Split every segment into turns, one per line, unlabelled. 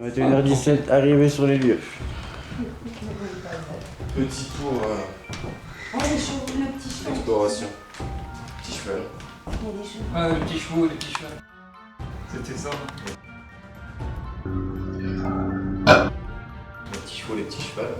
21h17, arrivé sur les lieux.
Petit tour
Oh, les chevaux, le petit cheval.
d'exploration. Petit cheval.
Il y a des chevaux.
Ah, les petits chevaux, les petits chevaux. C'était ça.
Les petits chevaux, les petits chevals.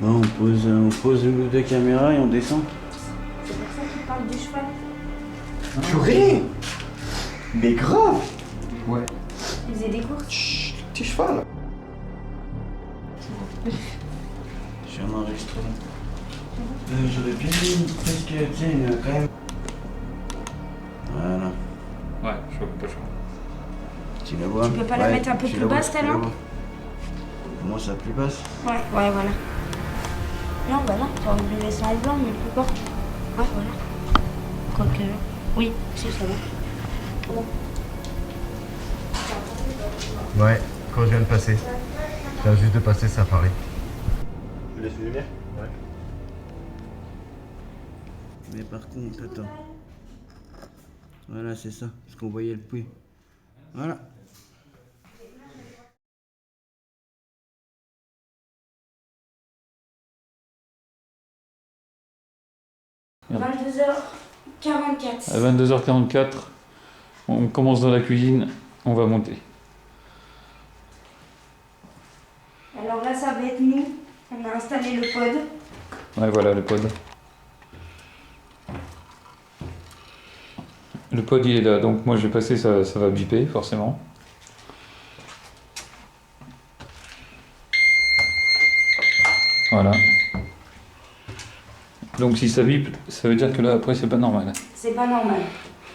Bon, on pose une ou deux caméras et on descend.
C'est pour ça qu'il parle du cheval.
Purée! Mais grave!
Ouais.
Il faisait des courses.
Chut, petit cheval!
J'ai un enregistrement. J'aurais bien mis presque, tu sais, quand même. Voilà.
Ouais, je vois pas chaud.
Tu la vois?
Tu peux pas la mettre un peu
tu
plus
la vois,
basse,
tu
ta
la
lampe?
vois. Comment ça, plus basse?
Ouais, voilà. Non, bah non, t'aurais dû laisser en blanc, mais plus bas. Ouais, voilà. Quoique. Oui, si, ça va. Bon.
Ouais, quand je viens de passer. Je viens juste de passer, ça apparaît.
Tu laisses une lumière? Ouais. Mais par contre, attends. Voilà, c'est ça. Parce qu'on voyait le puits. Voilà.
Merde.
22h44.
À 22h44, on commence dans la cuisine, on va monter.
Alors là, ça va être nous. On a installé le pod.
Ouais, voilà le pod. Le pod il est là, donc moi je vais passer, ça va biper forcément. Voilà. Donc si ça bip, ça veut dire que là après c'est pas normal.
C'est pas normal.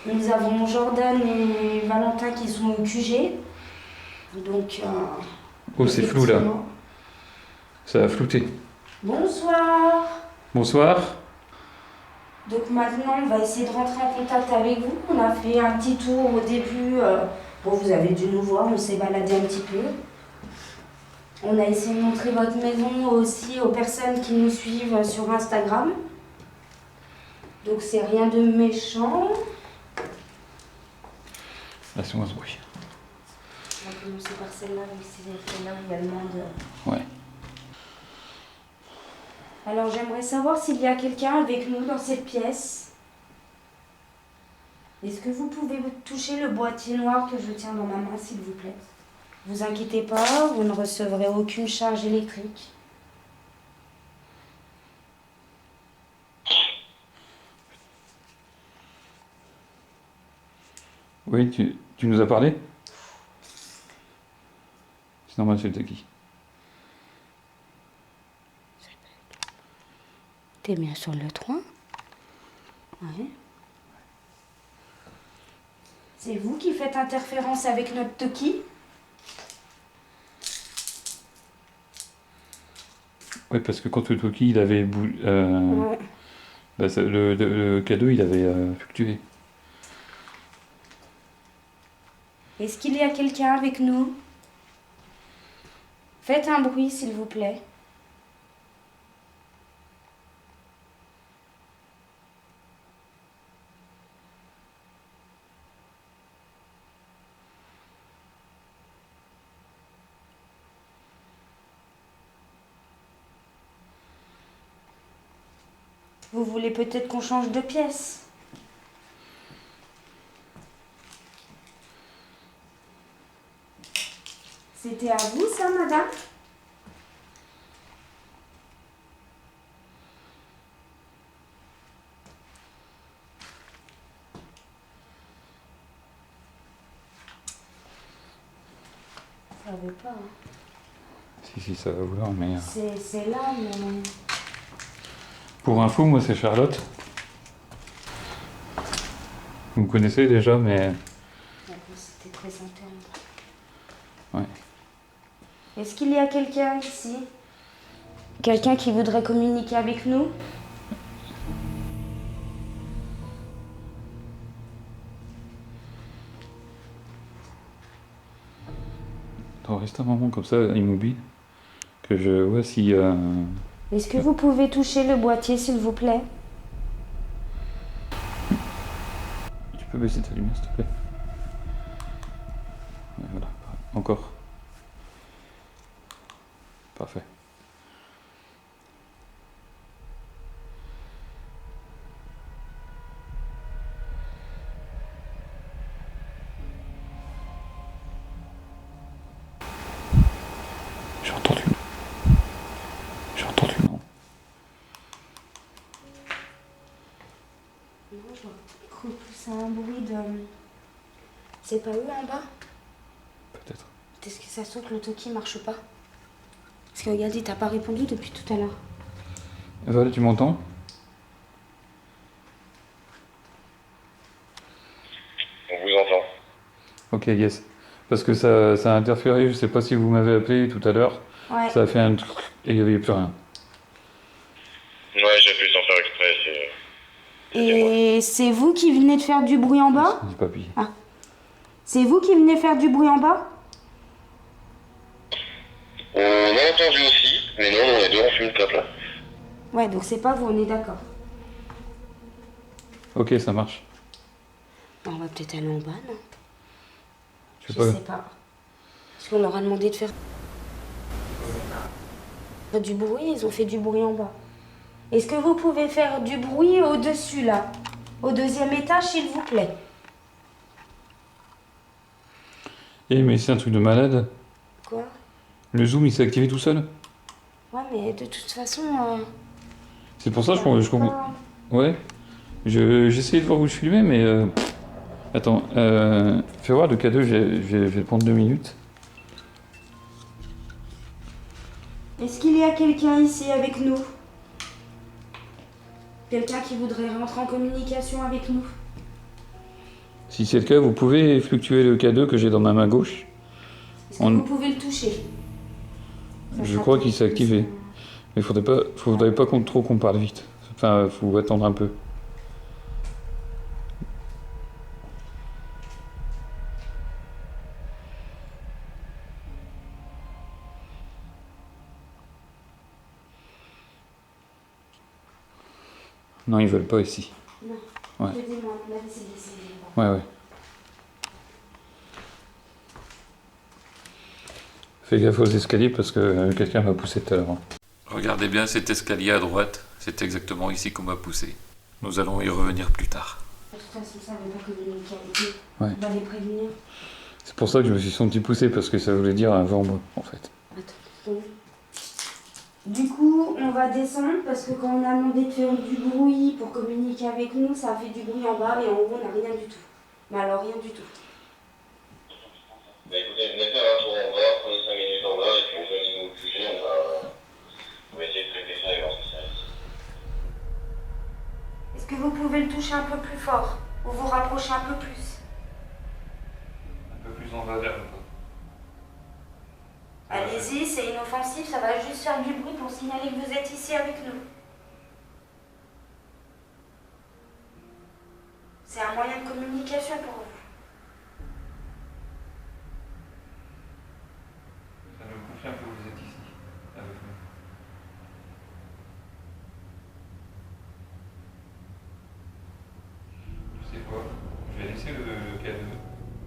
Nous avons Jordan et Valentin qui sont au QG. Donc.
Oh c'est flou là,
effectivement.
ça a flouté.
Bonsoir.
Bonsoir.
Donc maintenant, on va essayer de rentrer en contact avec vous. On a fait un petit tour au début. Bon, vous avez dû nous voir, on s'est baladé un petit peu. On a essayé de montrer votre maison aussi aux personnes qui nous suivent sur Instagram. Donc c'est rien de méchant.
Là c'est moins ce bruit.
On va commencer par celle-là, donc c'est celle-là où il y a le moins de...
Ouais.
Alors j'aimerais savoir s'il y a quelqu'un avec nous dans cette pièce. Est-ce que vous pouvez toucher le boîtier noir que je tiens dans ma main, s'il vous plaît? Vous inquiétez pas, vous ne recevrez aucune charge électrique.
Oui, tu nous as parlé? C'est normal, c'est le qui?
T'es bien sur le 3? Ouais. C'est vous qui faites interférence avec notre Toki?
Oui, parce que quand le Toki, il avait
Ouais.
bah, le K2, il avait fluctué.
Est-ce qu'il y a quelqu'un avec nous? Faites un bruit, s'il vous plaît. Vous voulez peut-être qu'on change de pièce? C'était à vous, ça, madame? Ça veut pas, hein.
Si, ça va vouloir, mais...
C'est là, mais...
Pour info, moi, c'est Charlotte. Vous me connaissez déjà, mais...
C'était très interne.
Ouais.
Est-ce qu'il y a quelqu'un ici? Quelqu'un qui voudrait communiquer avec nous?
Attends, reste un moment comme ça, immobile, que je vois si...
Est-ce que vous pouvez toucher le boîtier, s'il vous plaît?
Tu peux baisser ta lumière, s'il te plaît? Ouais, voilà. Encore. Parfait. J'ai entendu. J'ai entendu, non?
Non, je crois que c'est un bruit de... C'est pas eux en bas?
Peut-être.
Est-ce que ça se trouve que le Toki marche pas? Parce que regarde, il t'a pas répondu depuis tout à l'heure.
Val, tu m'entends?
On vous entend.
Ok, yes. Parce que ça a interféré, je sais pas si vous m'avez appelé tout à l'heure.
Ouais.
Ça a fait un truc et il n'y avait plus rien.
Ouais, j'ai appuyé sans faire exprès, c'est...
Et c'est vous qui venez de faire du bruit en bas?
Dis papy.
C'est vous qui venez faire du bruit en bas?
On a entendu aussi, mais non, on est deux, on fume le top là.
Ouais, donc c'est pas vous, on est d'accord.
Ok, ça marche.
On va peut-être aller en bas, non?
Je sais
Je
pas.
sais pas. Parce qu'on leur a demandé de faire du bruit, ils ont fait du bruit en bas. Est-ce que vous pouvez faire du bruit au-dessus, là? Au deuxième étage, s'il vous plaît.
Eh, mais c'est un truc de malade.
Quoi?
Le zoom, il s'est activé tout seul.
Ouais, mais de toute façon...
C'est pour ça que je comprends. Ouais. J'essayais de voir où je filmais, mais... Attends, fais voir le K2, je vais prendre 2 minutes.
Est-ce qu'il y a quelqu'un ici avec nous? Quelqu'un qui voudrait rentrer en communication avec nous?
Si c'est le cas, vous pouvez fluctuer le K2 que j'ai dans ma main gauche.
Est-ce que vous pouvez le toucher? Ça
Je
sera
crois
tout.
qu'il s'est activé. Mais faudrait pas trop qu'on parle vite. Enfin, faut attendre un peu. Non, ils veulent pas ici.
Non.
Ouais.
Aidez-moi, à mon avis, c'est décidé.
Ouais. Fais gaffe aux escaliers parce que quelqu'un m'a poussé tout à l'heure.
Regardez bien cet escalier à droite, c'est exactement ici qu'on m'a poussé. Nous allons y revenir plus tard.
De toute façon, ça ne veut pas communiquer avec nous.
Ouais.
On va les prévenir.
C'est pour ça que je me suis senti poussé parce que ça voulait dire avant moi, en fait.
Attends. Du coup, on va descendre parce que quand on a demandé de faire du bruit pour communiquer avec nous, ça a fait du bruit en bas et en haut, on n'a rien du tout. Mais alors rien du tout.
Bah écoutez, venez faire un tour en bas, prenez 5 minutes en bas, et puis rejoignez-nous au QG, on va essayer de traiter ça et voir ce que ça reste.
Est-ce que vous pouvez le toucher un peu plus fort? Ou vous rapprocher un peu plus?
Un peu plus en bas vers le bas.
Allez-y, c'est inoffensif, ça va juste faire du bruit pour signaler que vous êtes ici avec nous. C'est un moyen de communication pour vous.
Ça me confirme que vous êtes ici, avec nous. Je sais quoi, je vais laisser le K2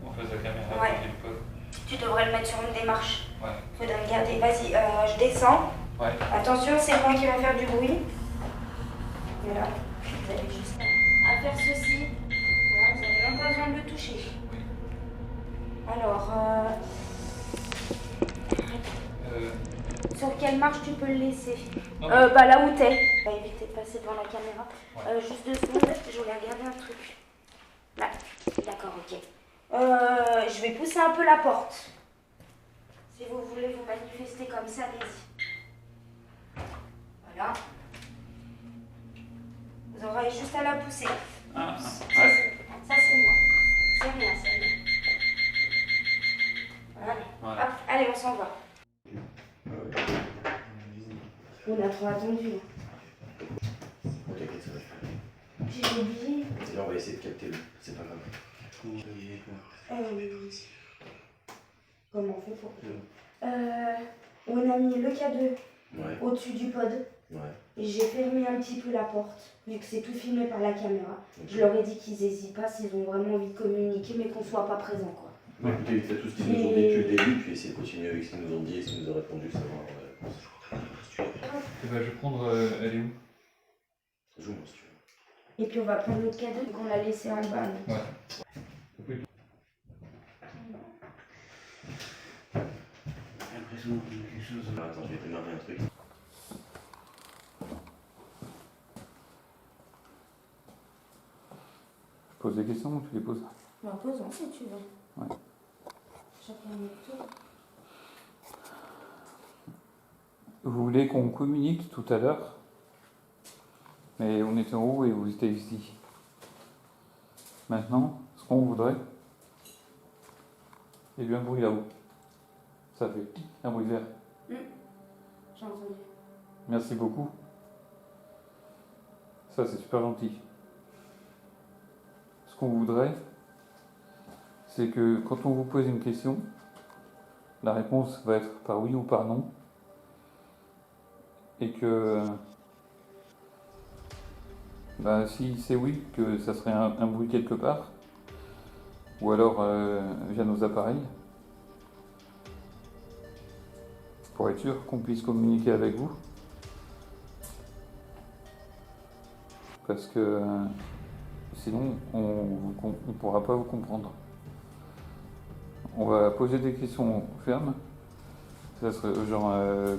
en face de la caméra
Ouais.
quand j'ai le code.
Tu devrais le mettre sur une démarche.
Ouais.
Faudrait regarder. Vas-y, je descends.
Ouais.
Attention, c'est moi qui va faire du bruit. Voilà. Vous avez juste à faire ceci. Voilà, vous n'avez même pas besoin de le toucher.
Oui.
Alors, sur quelle marche tu peux le laisser?
Non,
Bah là où t'es. On va éviter de passer devant la caméra.
Ouais.
Juste 2 secondes, je voulais regarder un truc. Là. D'accord, ok. Je vais pousser un peu la porte. Si vous voulez vous manifester comme ça, allez-y. Voilà. Vous aurez juste à la pousser.
Ah,
Ça,
ouais.
c'est moi. C'est rien, c'est rien. Voilà.
Voilà.
Hop, allez, on s'en va. On a trop attendu.
Oh, t'inquiète, ça va le faire.
J'ai oublié.
Et là, on va essayer de capter le. C'est pas grave.
Comment on fait pour... on a mis le K2
Ouais.
au-dessus du pod.
Ouais.
Et j'ai fermé un petit peu la porte, vu que c'est tout filmé par la caméra.
Ok.
Je leur ai dit qu'ils hésitent pas s'ils ont vraiment envie de communiquer, mais qu'on soit pas présent, quoi.
Bah, écoutez, faites tout ce qu'ils nous ont dit depuis le début, puis essayez de continuer avec ce qu'ils nous ont dit et ce qu'ils nous ont répondu, savoir la réponse.
Eh ben, je vais prendre. Elle est où?
Joue, moi, si tu veux.
Et puis on va prendre notre K2 qu'on a laissé en bas. donc.
Ouais.
J'ai l'impression qu'il y a quelque chose.
Ah, attends, je vais démarrer un truc.
Je pose des questions ou tu les poses?
Bah, posons si tu veux.
Ouais.
Chacun notre tour.
Vous voulez qu'on communique tout à l'heure? Mais on était en haut et vous étiez ici. Maintenant, ce qu'on voudrait, il y a eu un bruit là-haut. Ça fait un bruit vert.
J'ai entendu.
Merci beaucoup. Ça, c'est super gentil. Ce qu'on voudrait, c'est que quand on vous pose une question, la réponse va être par oui ou par non. Et que si c'est oui, que ça serait un bruit quelque part, ou alors via nos appareils, pour être sûr qu'on puisse communiquer avec vous. Parce que sinon, on ne pourra pas vous comprendre. On va poser des questions fermes. Ça serait genre,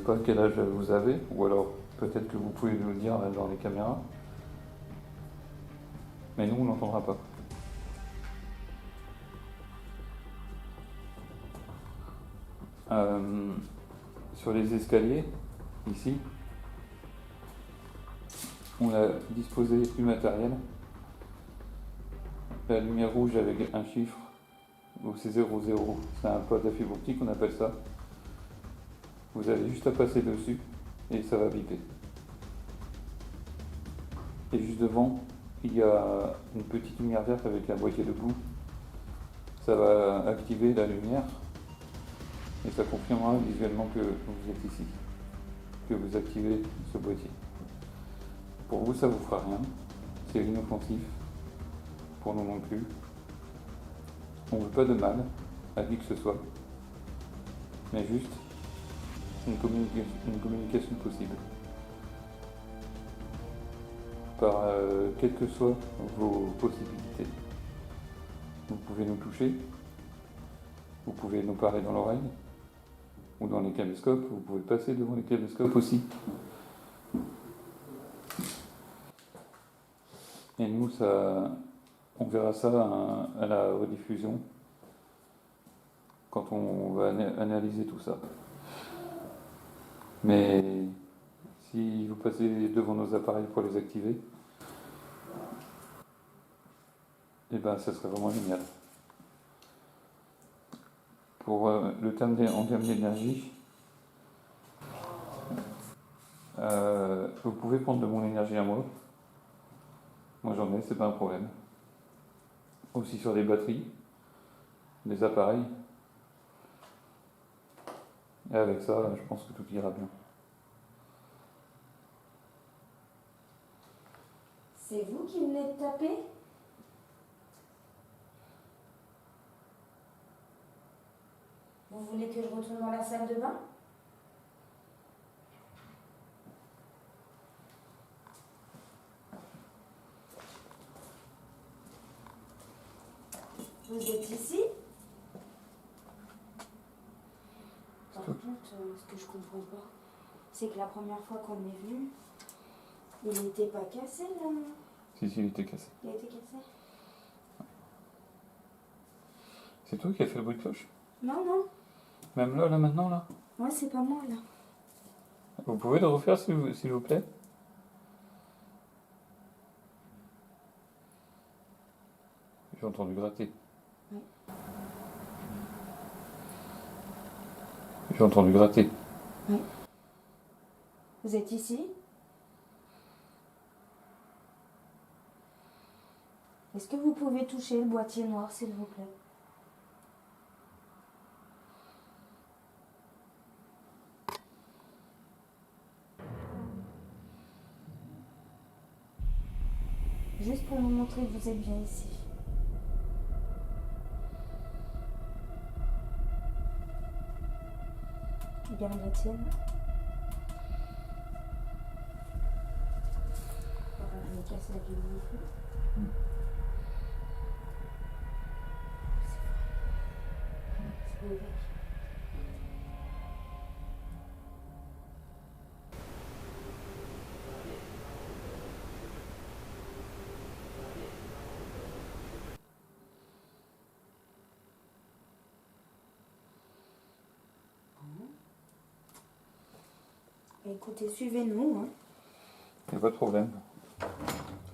pas quel âge vous avez, ou alors peut-être que vous pouvez nous le dire dans les caméras. Mais nous, on n'entendra pas. Sur les escaliers, ici, on a disposé du matériel. La lumière rouge avec un chiffre, donc c'est 00, c'est un pod à fibre optique, on appelle ça. Vous avez juste à passer dessus et ça va biper. Et juste devant, il y a une petite lumière verte avec un boîtier debout. Ça va activer la lumière et ça confirmera visuellement que vous êtes ici, que vous activez ce boîtier. Pour vous, ça vous fera rien, c'est inoffensif, pour nous non plus. On ne veut pas de mal à qui que ce soit, mais juste une communication possible. Par quelles que soient vos possibilités. Vous pouvez nous toucher, vous pouvez nous parler dans l'oreille, ou dans les caméscopes, vous pouvez passer devant les caméscopes aussi. Et nous, ça On verra ça à la rediffusion, quand on va analyser tout ça. Mais si vous passez devant nos appareils pour les activer, eh ben ça serait vraiment génial. Pour le terme en termes d'énergie, vous pouvez prendre de mon énergie à moi. Moi j'en ai, c'est pas un problème. Aussi sur des batteries, des appareils. Et avec ça, je pense que tout ira bien.
C'est vous qui venez de taper? Vous voulez que je retourne dans la salle de bain? Vous êtes ici? Par contre, ce que je comprends pas, c'est que la première fois qu'on est venu, il n'était pas cassé là.
Si, il était cassé.
Il a été cassé?
C'est toi qui as fait le bruit de cloche?
Non, non.
Même là, maintenant, là?
Ouais, c'est pas moi là.
Vous pouvez le refaire s'il vous plaît? J'ai entendu gratter.
Oui.
J'ai entendu gratter.
Oui. Vous êtes ici? Est-ce que vous pouvez toucher le boîtier noir, s'il vous plaît? Juste pour nous montrer que vous êtes bien ici. Garde la tienne. Je me casse la gueule non plus. C'est bon, écoutez, suivez-nous. Hein.
Il n'y a pas de problème.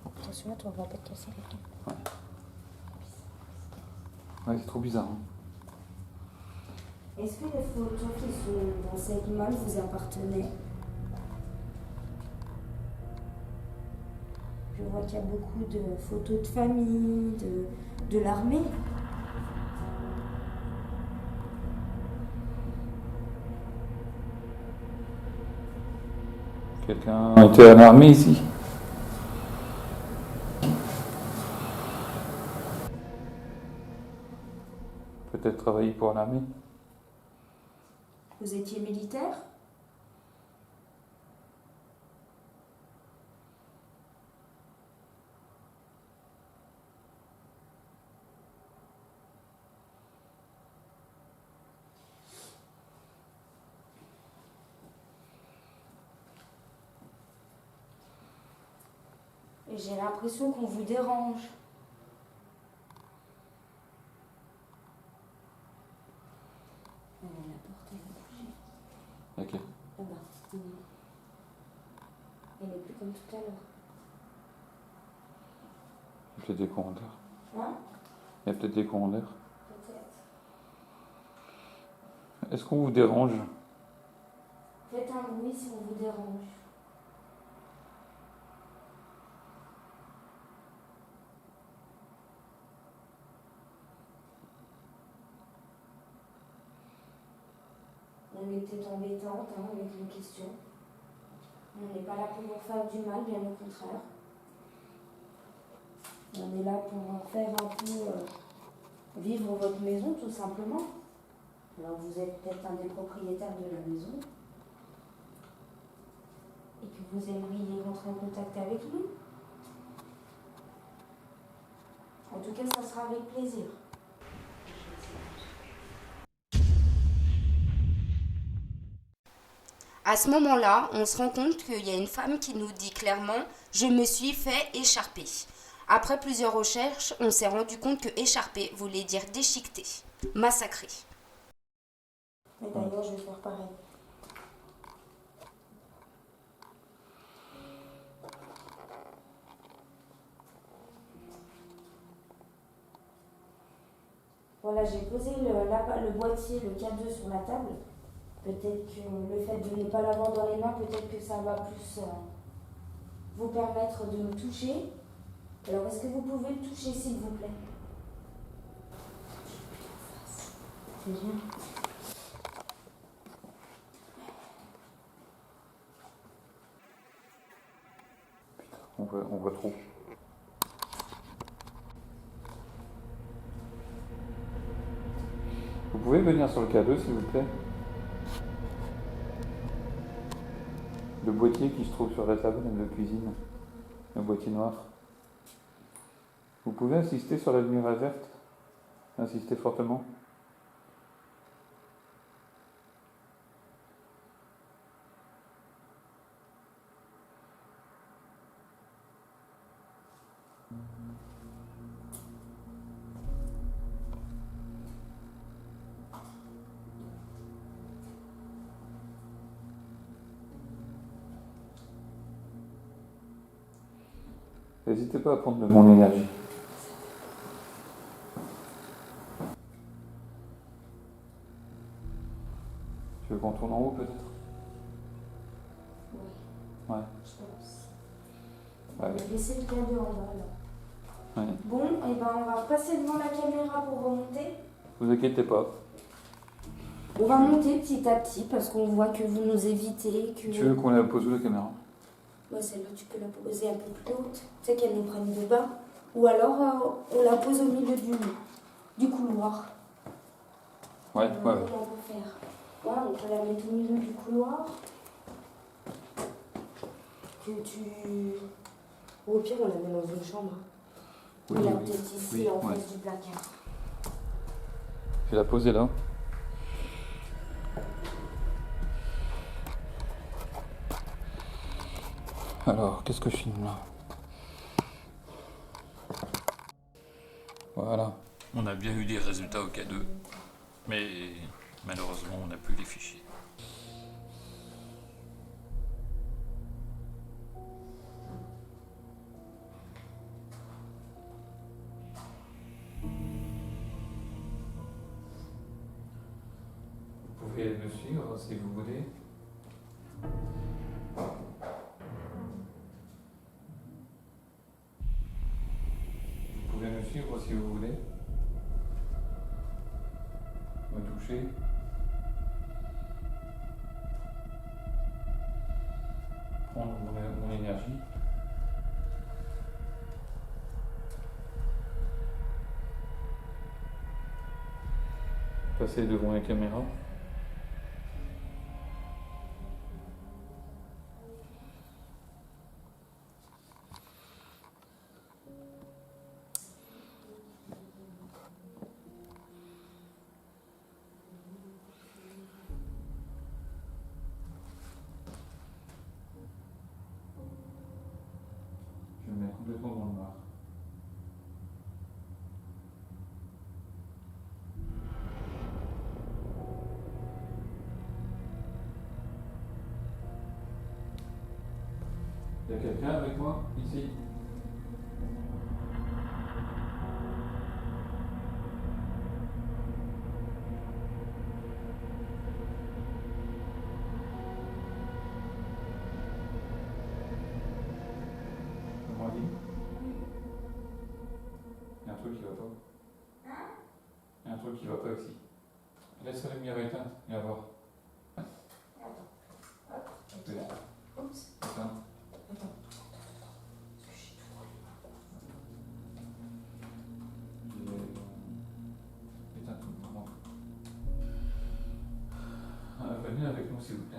Attention, toi, on va pas te casser les dents.
Ouais, c'est trop bizarre. Hein.
Est-ce que les photos qui sont dans cette malle vous appartenaient? Je vois qu'il y a beaucoup de photos de famille, de l'armée.
Quelqu'un était à l'armée ici? Peut-être travailler pour l'armée?
Vous étiez militaire? Et j'ai l'impression qu'on vous dérange. La porte est bougée.
Ok.
Là-bas. Elle n'est plus comme tout à l'heure.
Il y a peut-être des courants d'air.
Hein?
Il y a peut-être des courants d'air.
Peut-être.
Est-ce qu'on vous dérange?
Faites un bruit si on vous dérange. On était embêtante avec une question. On n'est pas là pour vous faire du mal, bien au contraire. On est là pour faire un peu vivre votre maison, tout simplement. Alors vous êtes peut-être un des propriétaires de la maison. Et que vous aimeriez rentrer en contact avec nous. En tout cas, ça sera avec plaisir. À ce moment-là, on se rend compte qu'il y a une femme qui nous dit clairement « Je me suis fait écharper ». Après plusieurs recherches, on s'est rendu compte que écharper voulait dire déchiqueter, massacrer. Et d'ailleurs, je vais faire pareil. Voilà, j'ai posé le boîtier, le K2 sur la table. Peut-être que le fait de ne pas l'avoir dans les mains, peut-être que ça va plus vous permettre de le toucher. Alors, est-ce que vous pouvez le toucher, s'il vous plaît? C'est bien.
On voit trop. Vous pouvez venir sur le K2 s'il vous plaît? Le boîtier qui se trouve sur la table de cuisine, le boîtier noir. Vous pouvez insister sur la lumière verte? Insistez fortement. N'hésitez pas à prendre de mon énergie. Tu veux qu'on tourne en haut peut-être?
Oui.
Ouais.
Je pense.
Ouais.
On va laisser le K2 en bas, là.
Ouais.
Bon, et ben on va passer devant la caméra pour remonter.
Vous inquiétez pas.
On va monter petit à petit parce qu'on voit que vous nous évitez. Que...
Tu veux qu'on la pose où la caméra?
Ouais, celle-là, tu peux la poser un peu plus haute. Tu sais qu'elle nous prenne de bas. Ou alors, on la pose au milieu du couloir.
Ouais, ouais.
Comment on peut faire? Voilà, on peut la mettre au milieu du couloir. Que tu... Ou au pire, on la met dans une chambre.
Oui,
On la
oui,
peut-être ici,
oui,
en
ouais.
face du placard.
Je vais la poser là. Alors, qu'est-ce que je filme là? Voilà.
On a bien eu des résultats au K2, mais malheureusement on n'a plus les fichiers.
Vous pouvez me suivre si vous voulez. Vous pouvez me suivre si vous voulez. Me toucher. Prendre mon énergie. Passer devant la caméra. Je me mets complètement dans le noir. Il y a quelqu'un avec moi ici? Comment on dit? Il y a un truc qui va pas. Il y a un truc qui va pas ici. Laisse la lumière éteinte, viens voir.
Oups.
Éteinte. Éteins tout, vraiment. Venez avec nous s'il vous plaît.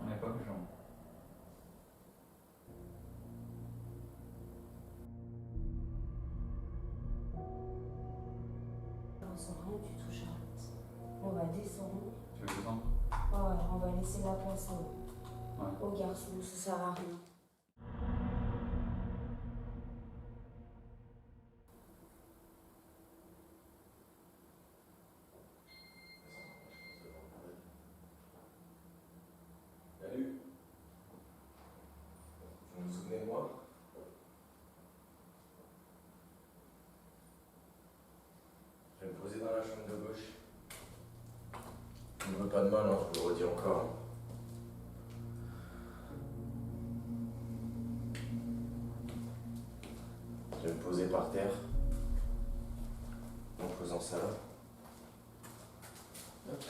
On n'est pas méchants.
On sent rien du tout, Charlotte. On va laisser la place aux garçons, ça sert à rien.
Salut. Vous vous souvenez de moi? Je vais me poser dans la chambre de gauche. Je ne veux pas de mal, hein, je vous le redis encore. Je vais me poser par terre. En faisant ça là. Hop.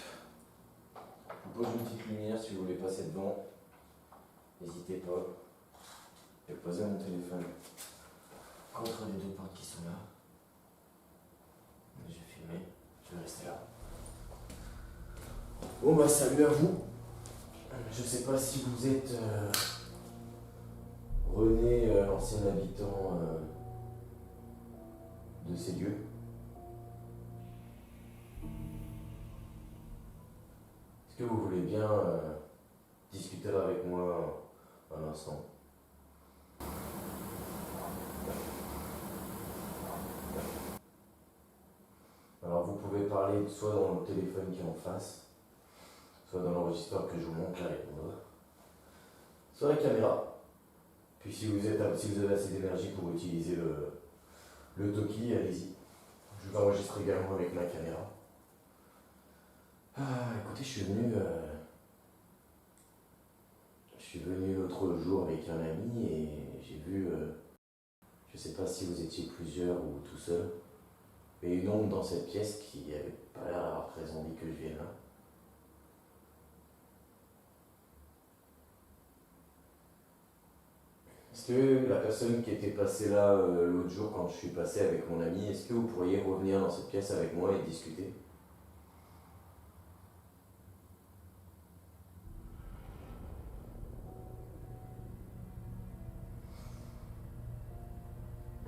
Je vous pose une petite lumière si vous voulez passer devant. N'hésitez pas. Je vais poser mon téléphone contre les deux portes qui sont là. Je vais filmer. Je vais rester là. Bon bah salut à vous. Je sais pas si vous êtes René, ancien habitant de ces lieux. Est-ce que vous voulez bien discuter là avec moi un instant? Alors vous pouvez parler soit dans le téléphone qui est en face, soit dans l'enregistreur que je vous montre là avec mon doigt, soit la caméra. Puis si vous avez assez d'énergie pour utiliser le Toki, allez-y. Je vous enregistre également avec ma caméra. Écoutez, je suis venu l'autre jour avec un ami et j'ai vu, je sais pas si vous étiez plusieurs ou tout seul, mais une ombre dans cette pièce qui avait pas l'air d'avoir très envie que je vienne là. Est-ce que la personne qui était passée là l'autre jour quand je suis passé avec mon ami, est-ce que vous pourriez revenir dans cette pièce avec moi et discuter?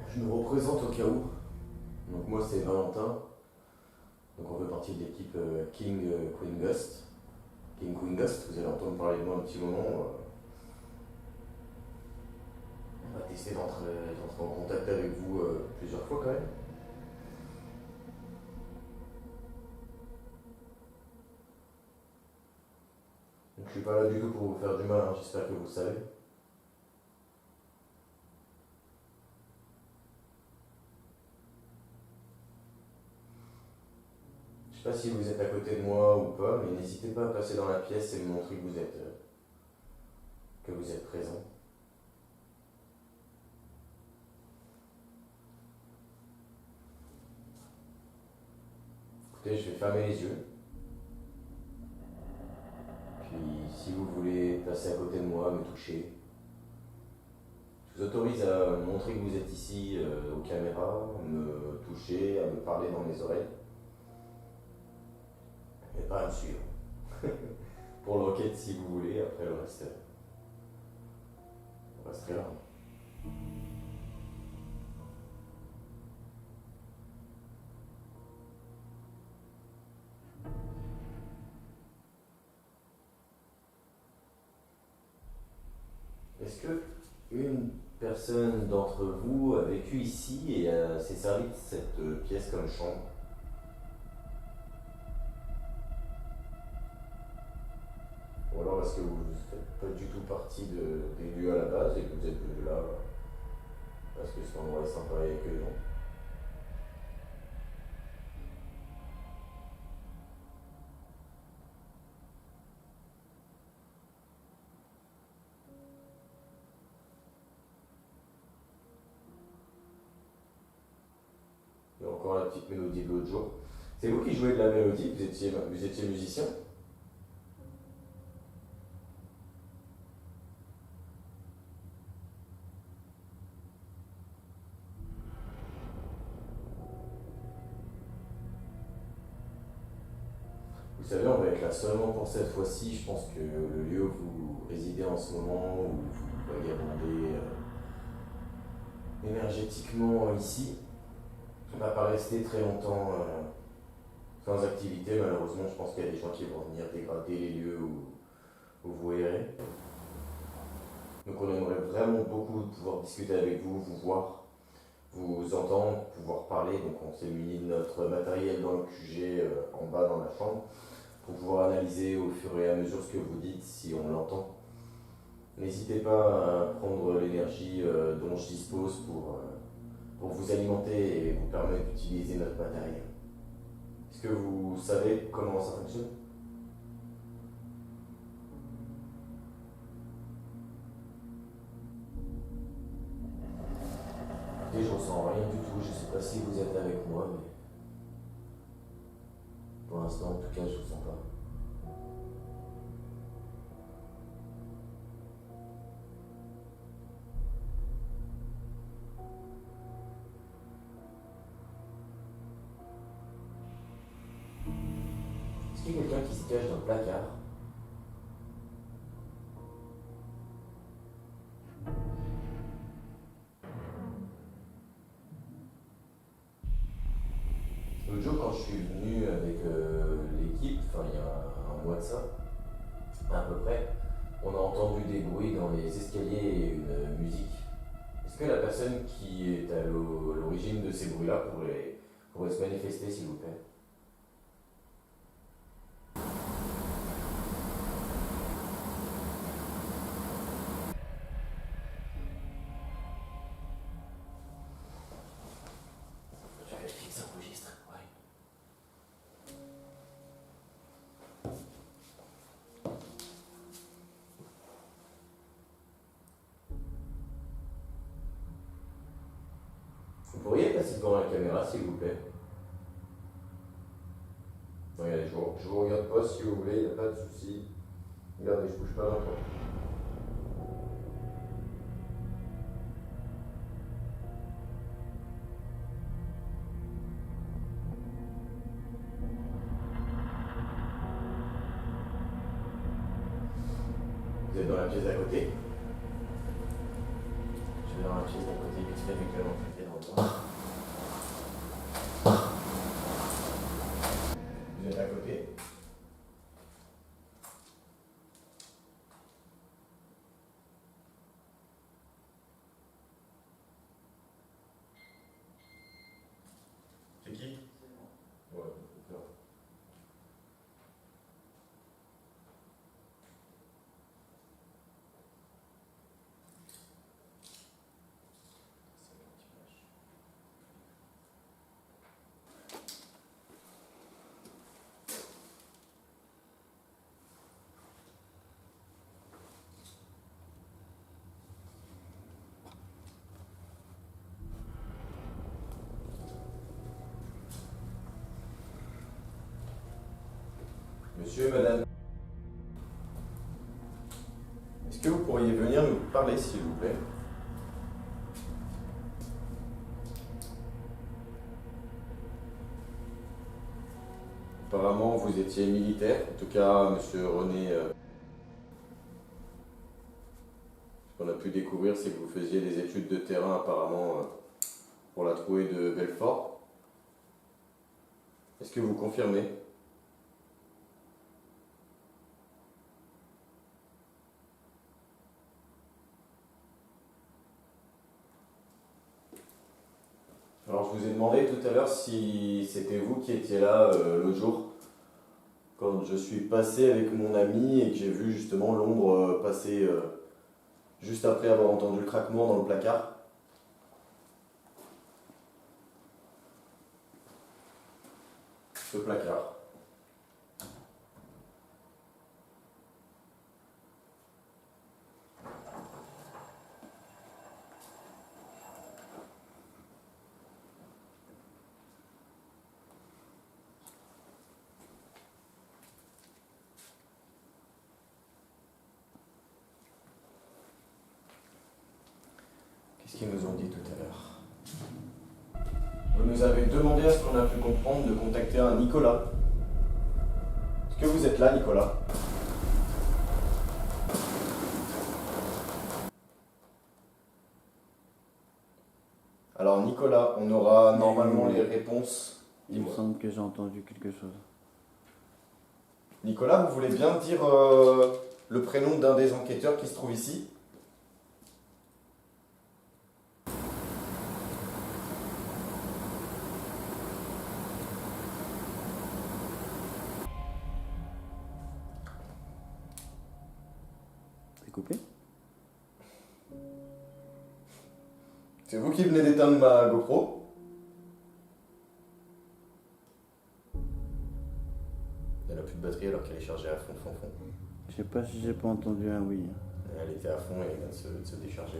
Je me représente au cas où. Donc moi c'est Valentin. Donc on fait partie de l'équipe King Queen Ghost. King Queen Ghost, vous allez entendre parler de moi un petit moment. On va tester d'entrer en contact avec vous plusieurs fois quand même. Donc je suis pas là du tout pour vous faire du mal, hein, j'espère que vous le savez. Je sais pas si vous êtes à côté de moi ou pas, mais n'hésitez pas à passer dans la pièce et me montrer que vous êtes présent. Écoutez, je vais fermer les yeux. Puis si vous voulez passer à côté de moi, me toucher, je vous autorise à montrer que vous êtes ici aux caméras, me toucher, à me parler dans mes oreilles. Mais pas à me suivre. Pour l'enquête si vous voulez, après le reste, on resterait là. Est-ce que une personne d'entre vous a vécu ici et s'est servi de cette pièce comme chambre? Ou alors est-ce que vous ne faites pas du tout partie des lieux à la base et que vous êtes venu là parce que cet endroit est sympa et accueillant? Il y a encore la petite mélodie de l'autre jour. C'est vous qui jouez de la mélodie, vous étiez musicien? Vous savez, on va être là seulement pour cette fois-ci. Je pense que le lieu où vous résidez en ce moment, où vous vagabondez énergétiquement ici, ne va pas rester très longtemps sans activité. Malheureusement, je pense qu'il y a des gens qui vont venir dégrader les lieux où vous verrez. Donc on aimerait vraiment beaucoup pouvoir discuter avec vous, vous voir, vous entendre, pouvoir parler. Donc on s'est muni de notre matériel dans le QG en bas dans la chambre pour pouvoir analyser au fur et à mesure ce que vous dites si on l'entend. N'hésitez pas à prendre l'énergie dont je dispose pour vous alimenter et vous permettre d'utiliser notre matériel. Est-ce que vous savez comment ça fonctionne ? Et je ressens rien du tout, je sais pas si vous êtes avec moi, mais pour l'instant en tout cas je ressens pas. Est-ce qu'il y a quelqu'un qui se cache dans le placard ? L'autre jour, quand je suis venu avec l'équipe, enfin il y a un mois de ça, à peu près, on a entendu des bruits dans les escaliers et une musique. Est-ce que la personne qui est à l'origine de ces bruits-là pourrait se manifester, s'il vous plaît ? Je vérifie que ça enregistre, ouais. Vous pourriez passer devant la caméra, s'il vous plaît? Regardez, je vous regarde pas si vous voulez, il n'y a pas de souci. Regardez, je bouge pas d'un point. Vous êtes dans la pièce d'à côté? Je vais dans la pièce d'à côté, vite fait, avec la lampe dans le noir. Vous êtes à côté? C'est qui? Ouais, d'accord. Monsieur, madame, est-ce que vous pourriez venir nous parler, s'il vous plaît? Apparemment, vous étiez militaire, en tout cas, monsieur René. Ce qu'on a pu découvrir, c'est que vous faisiez des études de terrain, apparemment, pour la trouée de Belfort. Est-ce que vous confirmez? Alors, je vous ai demandé tout à l'heure si c'était vous qui étiez là l'autre jour, quand je suis passé avec mon ami et que j'ai vu justement l'ombre passer juste après avoir entendu le craquement dans le placard. Ce placard. Qu'est-ce qu'ils nous ont dit tout à l'heure? Vous nous avez demandé, à ce qu'on a pu comprendre, de contacter un Nicolas. Est-ce que vous êtes là, Nicolas? Alors Nicolas, on aura normalement les réponses.
Il me semble que j'ai entendu quelque chose.
Nicolas, vous voulez bien dire le prénom d'un des enquêteurs qui se trouve ici.
C'est coupé?
C'est vous qui venez d'éteindre ma GoPro? Elle n'a plus de batterie alors qu'elle est chargée à fond.
Je sais pas si j'ai pas entendu un oui.
Elle était à fond et elle vient de se décharger.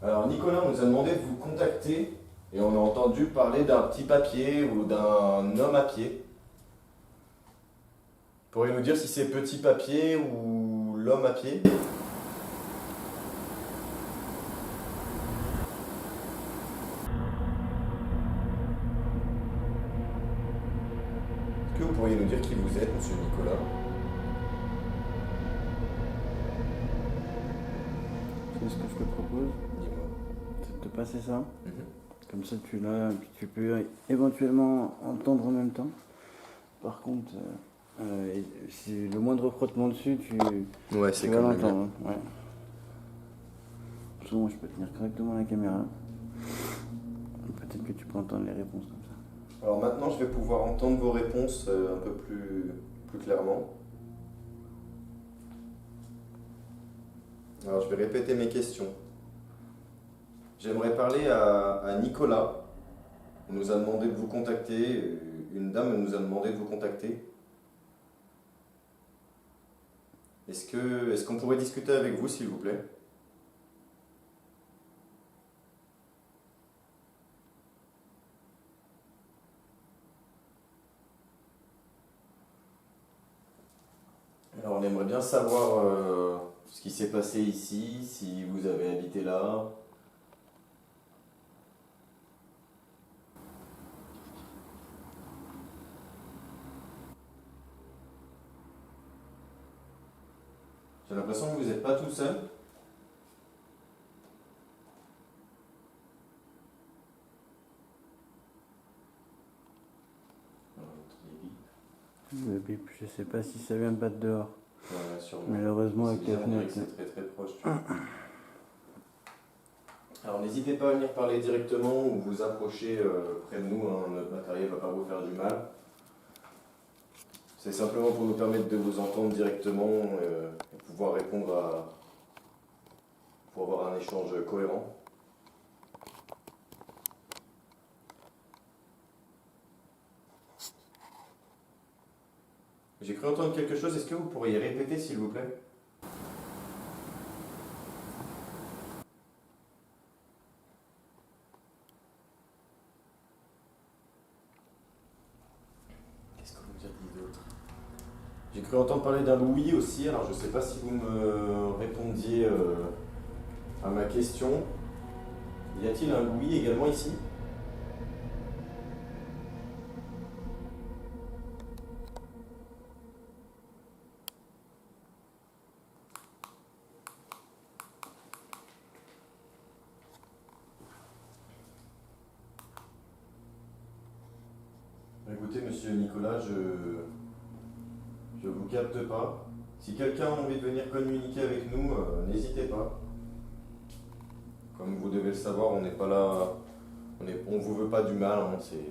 Alors Nicolas nous a demandé de vous contacter et on a entendu parler d'un petit papier ou d'un homme à pied. Pourriez-vous nous dire si c'est petit papier ou l'homme à pied? Est-ce que vous pourriez nous dire qui vous êtes, monsieur Nicolas?
C'est ce que je te propose,
Dis-moi.
c'est de te passer ça.
Mhm.
Comme ça tu l'as, puis tu peux éventuellement entendre en même temps. Par contre, si le moindre frottement dessus,
Ouais,
tu vas l'entendre. Hein. Ouais. Sinon, moi je peux tenir correctement la caméra. Peut-être que tu peux entendre les réponses comme ça.
Alors maintenant, je vais pouvoir entendre vos réponses un peu plus clairement. Alors, je vais répéter mes questions. J'aimerais parler à Nicolas. On nous a demandé de vous contacter. Une dame nous a demandé de vous contacter. Est-ce qu'on pourrait discuter avec vous, s'il vous plaît? Alors, on aimerait bien savoir ce qui s'est passé ici, si vous avez habité là. J'ai l'impression que vous n'êtes pas tout seul.
Le bip, je sais pas si ça vient de battre dehors.
Ouais, sûrement.
Malheureusement, avec la
On dirait que
fenêtre.
c'est très proche. Tu vois. Alors n'hésitez pas à venir parler directement ou vous approcher près de nous, hein. Notre matériel ne va pas vous faire du mal. C'est simplement pour nous permettre de vous entendre directement et pouvoir répondre pour avoir un échange cohérent. J'ai cru entendre quelque chose, est-ce que vous pourriez répéter s'il vous plaît? Qu'est-ce qu'on nous a dit d'autre? J'ai cru entendre parler d'un Louis aussi, alors je ne sais pas si vous me répondiez à ma question. Y a-t-il un Louis également ici? Écoutez, monsieur Nicolas, je vous capte pas. Si quelqu'un a envie de venir communiquer avec nous, n'hésitez pas. Comme vous devez le savoir, on n'est pas là, on vous veut pas du mal, hein, c'est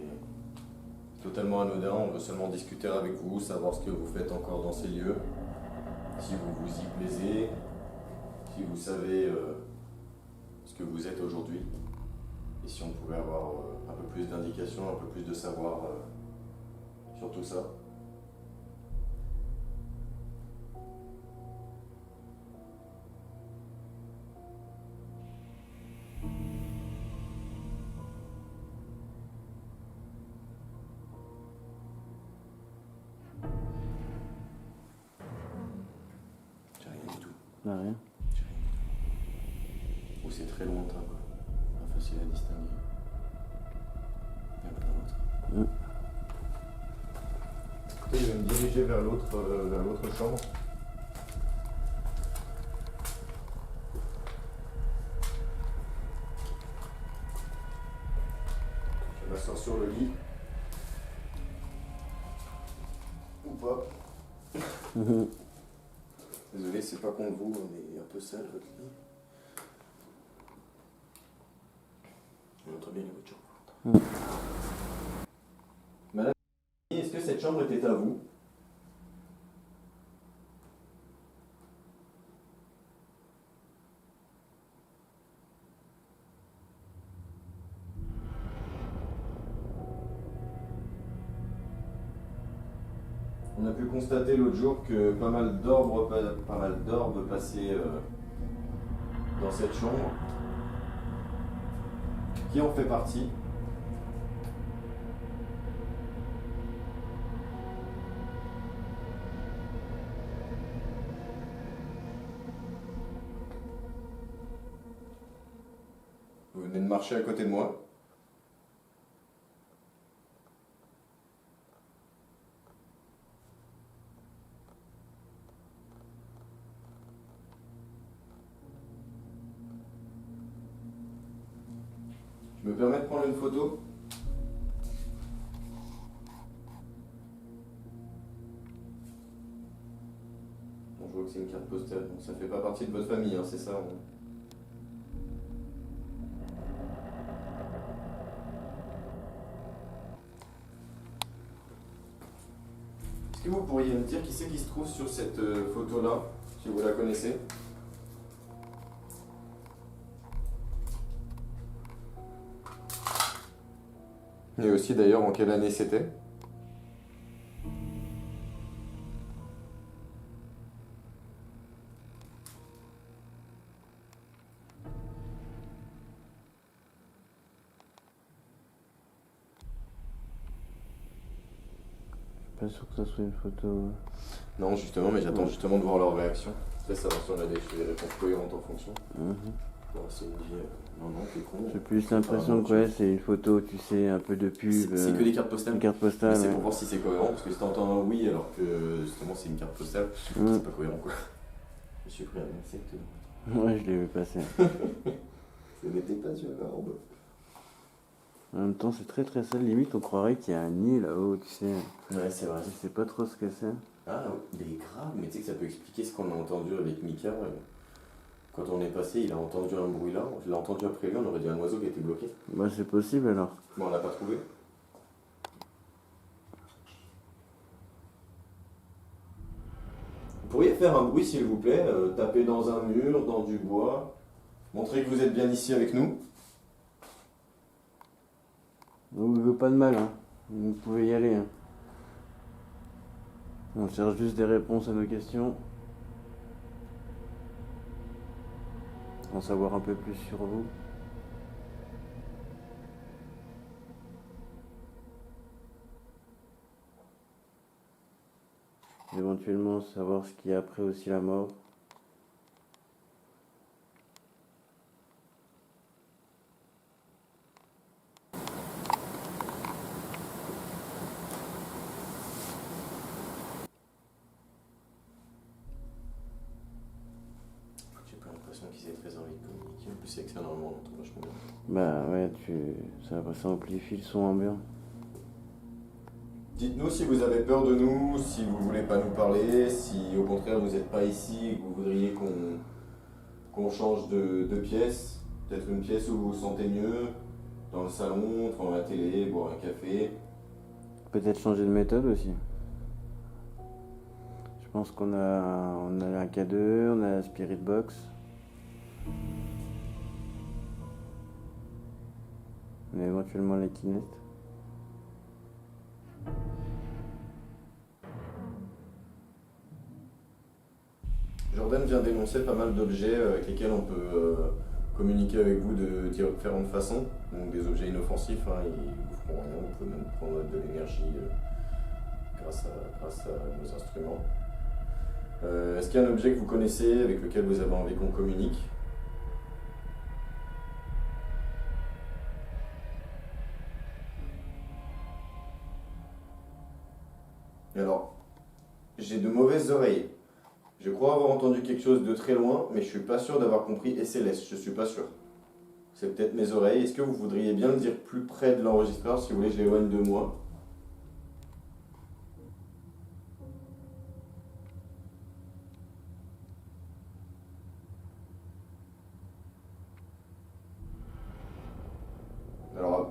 totalement anodin, on veut seulement discuter avec vous, savoir ce que vous faites encore dans ces lieux, si vous vous y plaisez, si vous savez ce que vous êtes aujourd'hui, et si on pouvait avoir un peu plus d'indications, un peu plus de savoir sur tout ça. J'ai rien du tout.
Ah, rien.
J'ai rien du tout. Ou c'est très lointain, quoi. Pas facile à distinguer. Il y en a un autre. Écoutez, je vais me diriger vers l'autre chambre. Je m'asseoir sur le lit. Ou pas. Désolé, c'est pas contre vous, on est un peu sale votre lit. On montre bien les voitures. Madame, est-ce que cette chambre était à vous? On a pu constater l'autre jour que pas mal d'orbes passaient dans cette chambre. Qui en fait partie? Vous venez de marcher à côté de moi. Je me permets de prendre une photo. Bon, je vois que c'est une carte postale, donc ça fait pas partie de votre famille, hein, c'est ça hein. Est-ce que vous pourriez me dire qui c'est qui se trouve sur cette photo-là, si vous la connaissez? Et aussi d'ailleurs en quelle année c'était?
Pas sûr que ça soit une photo.
Non justement, mais j'attends justement de voir leur réaction. Après savoir si on a des réponses cohérentes en fonction. Bon, c'est une vie, non, t'es con.
J'ai plus l'impression que ouais, c'est une photo, tu sais, un peu de pub.
C'est que des cartes postales.
Une carte postale.
C'est pour voir si c'est cohérent, parce que si t'entends un oui alors que justement c'est une carte postale, c'est pas cohérent quoi. Je suis pris un insecte.
Ouais, je l'ai vu passer.
Ça n'était pas sur l'orbe.
En même temps, c'est très très sale. Limite, on croirait qu'il y a un nid là-haut, tu sais.
Ouais, c'est vrai.
Je sais pas trop ce que c'est.
Ah, il est grave, mais tu sais que ça peut expliquer ce qu'on a entendu avec Mika. Quand on est passé, il a entendu un bruit là. Je l'ai entendu après lui, on aurait dit un oiseau qui a été bloqué.
Bah, c'est possible alors.
Bon, on l'a pas trouvé. Vous pourriez faire un bruit s'il vous plaît, taper dans un mur, dans du bois, montrer que vous êtes bien ici avec nous.
On ne veut pas de mal, hein. Vous pouvez y aller. Hein. On cherche juste des réponses à nos questions. En savoir un peu plus sur vous. Éventuellement savoir ce qu'il y a après aussi la mort.
J'ai pas l'impression qu'ils aient très envie de communiquer. En plus, c'est que ça, normalement, on entend vachement bien.
Bah ouais, ça amplifie le son ambiant.
Dites-nous si vous avez peur de nous, si vous voulez pas nous parler, si au contraire vous n'êtes pas ici et que vous voudriez qu'on change de pièce. Peut-être une pièce où vous vous sentez mieux, dans le salon, devant la télé, boire un café.
Peut-être changer de méthode aussi. Je pense qu'on a la K2, on a la Spirit Box. On a éventuellement les Kinect.
Jordan vient d'énoncer pas mal d'objets avec lesquels on peut communiquer avec vous de différentes façons. Donc des objets inoffensifs, hein, ils vous feront rien, vous pouvez même prendre de l'énergie grâce à nos instruments. Est-ce qu'il y a un objet que vous connaissez avec lequel vous avez envie qu'on communique? Alors, j'ai de mauvaises oreilles. Je crois avoir entendu quelque chose de très loin, mais je suis pas sûr d'avoir compris et céleste, je suis pas sûr. C'est peut-être mes oreilles. Est-ce que vous voudriez bien le dire plus près de l'enregistreur, si vous voulez, je l'éloigne de moi?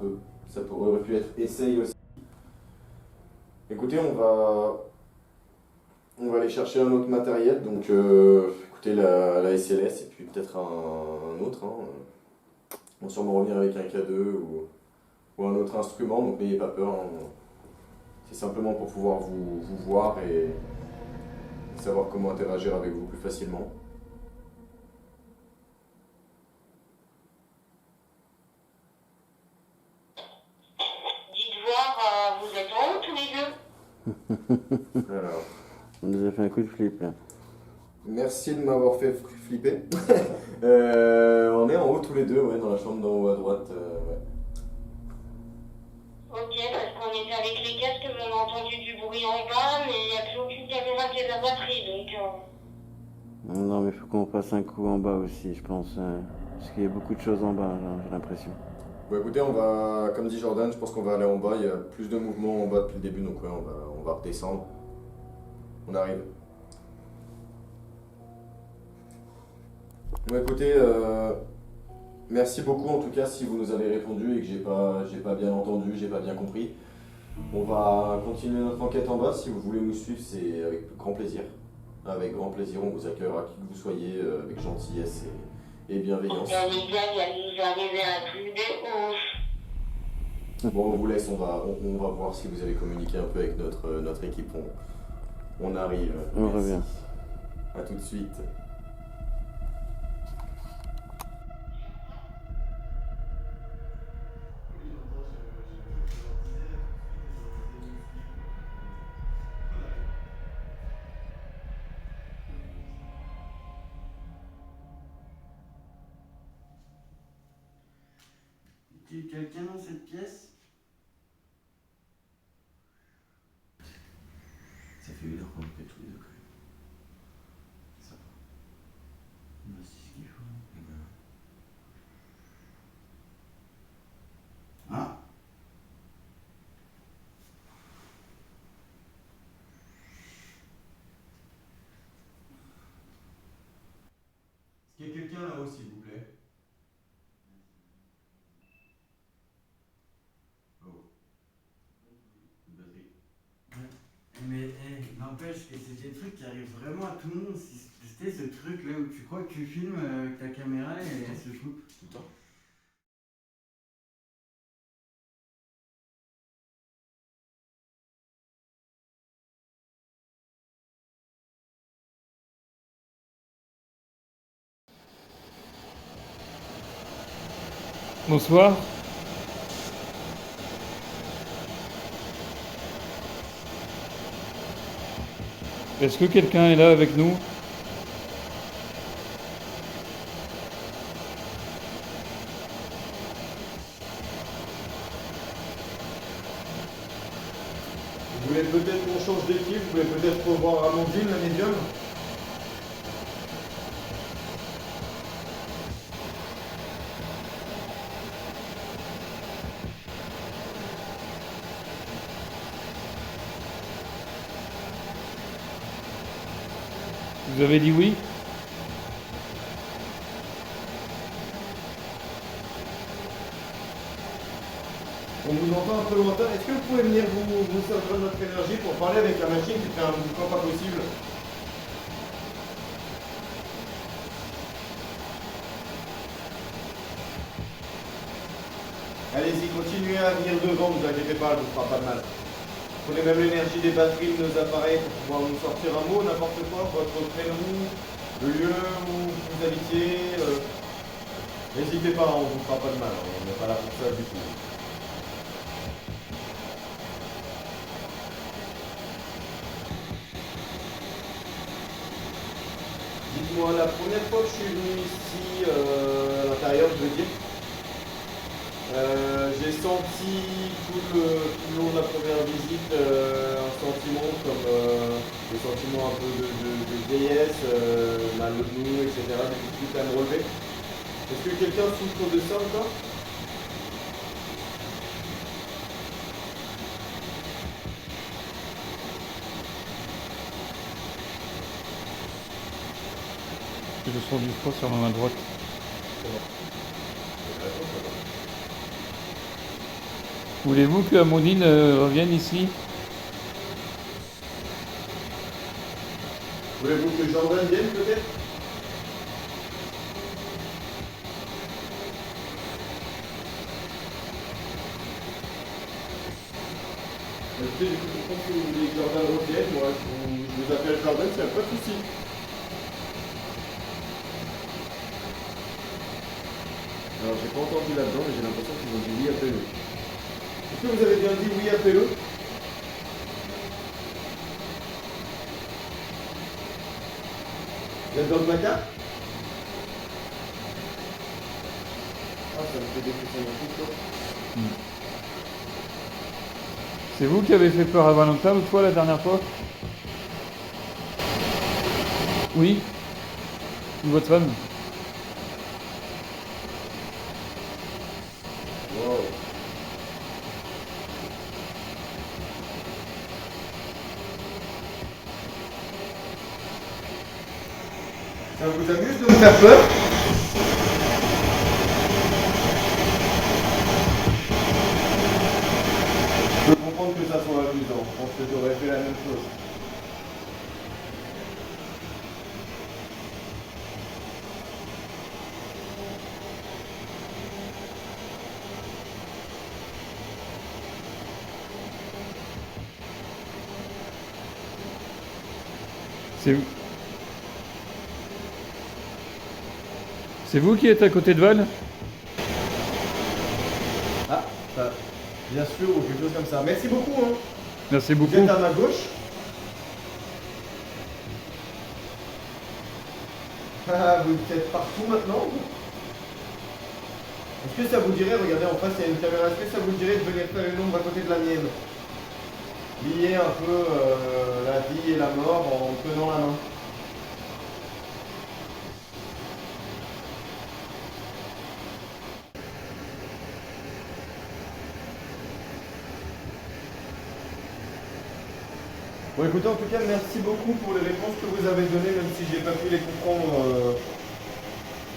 peu. Ça aurait pu être essaye aussi. Écoutez, on va aller chercher un autre matériel, donc écoutez la SLS et puis peut-être un autre. Hein. On va sûrement revenir avec un K2 ou un autre instrument, donc n'ayez pas peur. Hein. C'est simplement pour pouvoir vous voir et savoir comment interagir avec vous plus facilement.
Dites voir, vous êtes en haut tous les deux?
Alors,
On nous a fait un coup de flip là.
merci de m'avoir fait flipper. On est en haut tous les deux, ouais, dans la chambre d'en haut à droite. Ouais.
Ok, parce qu'on était avec les casques, mais on a entendu du bruit en bas, mais il n'y a plus aucune caméra qui est la batterie, donc...
Non, mais il faut qu'on fasse un coup en bas aussi, je pense. Parce qu'il y a beaucoup de choses en bas, là, j'ai l'impression.
Bon, écoutez, on va, comme dit Jordan, je pense qu'on va aller en bas. Il y a plus de mouvements en bas depuis le début, donc ouais, on va redescendre. On arrive. Bon, écoutez, merci beaucoup en tout cas si vous nous avez répondu et que j'ai pas bien entendu, j'ai pas bien compris. On va continuer notre enquête en bas. Si vous voulez nous suivre, c'est avec grand plaisir. Avec grand plaisir, on vous accueillera qui que vous soyez, avec gentillesse et bienveillance.
Les gars, il va nous arriver un truc de ouf.
Bon, on vous laisse, on va voir si vous avez communiqué un peu avec notre équipe. On arrive.
On
Merci.
revient.
À tout de suite.
Y a quelqu'un dans cette pièce?
Ça fait 1 heure qu'on fait tous les deux. Ça va. Bah, c'est ce qu'il faut. Ah! Est-ce qu'il y a quelqu'un là-haut, s'il vous plaît? Oh. Une batterie.
Mais n'empêche que c'est des trucs qui arrivent vraiment à tout le monde. C'était ce truc là où tu crois que tu filmes avec ta caméra et elle se coupe.
Tout le temps.
Bonsoir. Est-ce que quelqu'un est là avec nous?
Vous voulez peut-être qu'on change d'équipe, vous voulez peut-être revoir Amandine, la médium?
Vous avez dit oui?
On vous entend un peu lointain. Est-ce que vous pouvez venir vous servir de notre énergie pour parler avec la machine qui fait un boucan pas possible? Allez-y, continuez à venir devant, ne vous inquiétez pas, elle ne vous fera pas de mal. Prenez même l'énergie des batteries de nos appareils pour pouvoir nous sortir un mot, n'importe quoi, votre prénom, le lieu où vous habitiez. N'hésitez pas, on ne vous fera pas de mal, on n'est pas là pour ça du tout. Dites-moi, la première fois que je suis venu ici, à l'intérieur, je veux dire, j'ai senti tout le long de la première visite un sentiment comme des sentiments un peu de vieillesse, mal au genou, etc. Des difficultés à me relever. Est-ce que quelqu'un souffre de ça encore?
Je sens du froid sur ma main droite. Voulez-vous que Amandine revienne ici?
Voulez-vous que Jordan vienne peut-être? Écoutez, je comprends que vous voulez que Jordan revienne, moi je vous appelle Jordan, c'est pas de souci. Alors j'ai pas entendu là-dedans, mais j'ai l'impression qu'ils ont dit oui, appelez-le. Est-ce que vous avez bien dit oui, appelez-le? Vous êtes dans le placard? Ah, ça me fait des frissons dans tout le corps.
C'est vous qui avez fait peur à Valentin l'autre fois, la dernière fois? Oui. Ou votre femme?
Wow. Ça vous amuse de me faire peur? Je peux comprendre que ça soit amusant. Je pense que j'aurais fait la même chose.
C'est vous qui êtes à côté de Val?
Ah, ça, bien sûr, ou quelque chose comme ça. Merci beaucoup. Hein.
Merci
Vous
beaucoup.
êtes à ma gauche. Ah, vous êtes partout maintenant. Est-ce que ça vous dirait, regardez en face, il y a une caméra, est-ce que ça vous dirait de venir faire une ombre à côté de la mienne? Lier un peu la vie et la mort en tenant la main. Bon écoutez, en tout cas, merci beaucoup pour les réponses que vous avez données, même si j'ai pas pu les comprendre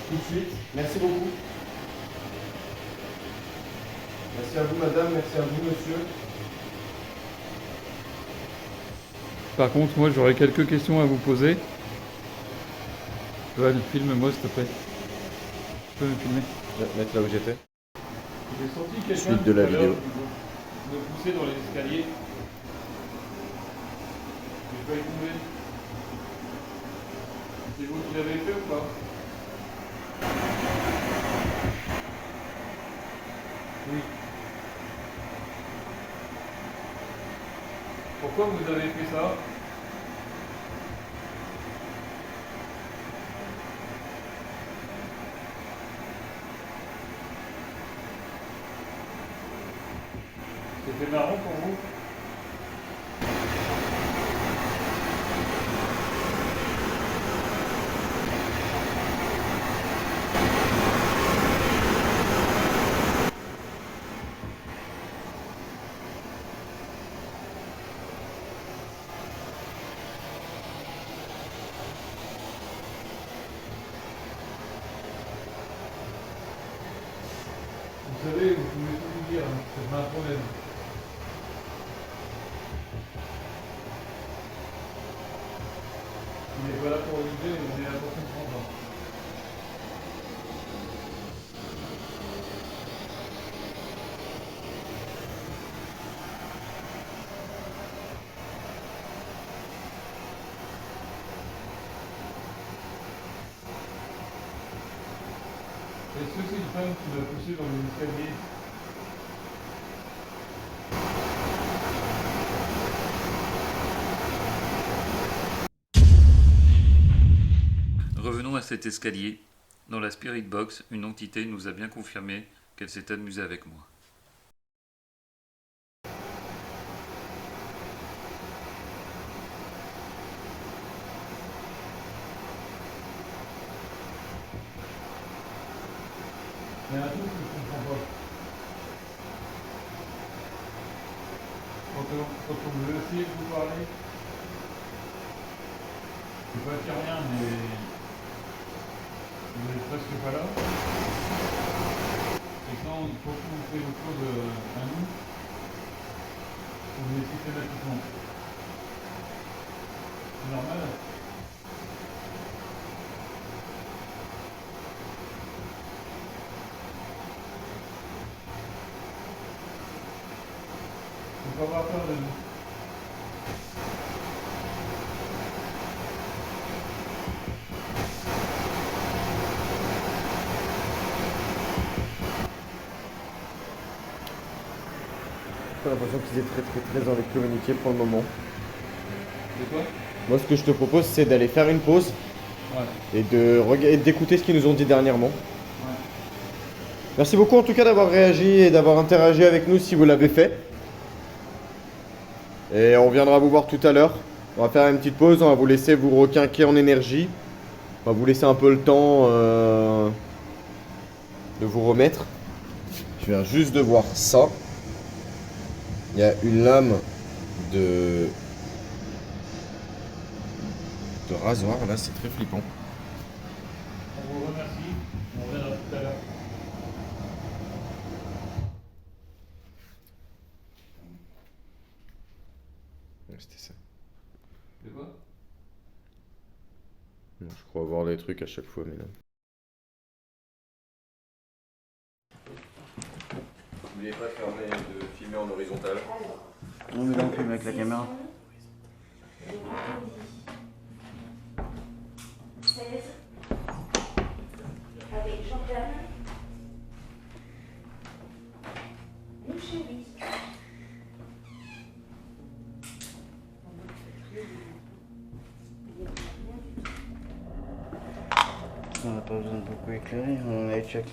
tout de suite. Merci beaucoup. Merci à vous madame, merci à vous monsieur.
Par contre, moi j'aurais quelques questions à vous poser. Val, filme-moi s'il te plaît. Tu peux me filmer?
Mettre là où j'étais.
J'ai senti quelqu'un
Suite de la
tout à l'heure
vidéo.
me pousser dans les escaliers. J'ai failli tomber. C'est vous qui l'avez fait ou pas? Oui. Pourquoi vous avez fait ça? C'était marrant pour vous? Vous savez, vous pouvez tout nous dire, hein, c'est pas un problème. On n'est pas là pour juger, on est là pour comprendre. Est-ce que c'est une femme qui m'a poussé dans les escaliers?
Revenons à cet escalier. Dans la Spirit Box, une entité nous a bien confirmé qu'elle s'est amusée avec moi.
Il y a un truc que je comprends pas. Quand on veut essayer de vous parler, je ne peux pas dire rien, mais vous n'êtes presque pas là. Et quand on fait autre chose à nous, Mais systématiquement. C'est normal. Faut pas avoir peur de nous.
J'ai l'impression qu'ils étaient très envie de communiquer pour le moment.
De quoi?
Moi, ce que je te propose, c'est d'aller faire une pause
Ouais.
et d'écouter ce qu'ils nous ont dit dernièrement.
Ouais.
Merci beaucoup en tout cas d'avoir réagi et d'avoir interagi avec nous si vous l'avez fait. Et on viendra vous voir tout à l'heure. On va faire une petite pause, on va vous laisser vous requinquer en énergie. On va vous laisser un peu le temps de vous remettre. Je viens juste de voir ça. Il y a une lame de rasoir, là c'est très flippant.
On vous remercie. On reviendra tout à l'heure.
Ouais, c'était ça.
De quoi?
Non, je crois avoir des trucs à chaque fois, mais non. N'oubliez pas de filmer en horizontal.
Non, mais là, on filme avec la caméra.
16. Avec Jordan. Mon chéri.
On n'a pas besoin de beaucoup éclairer, on en a check.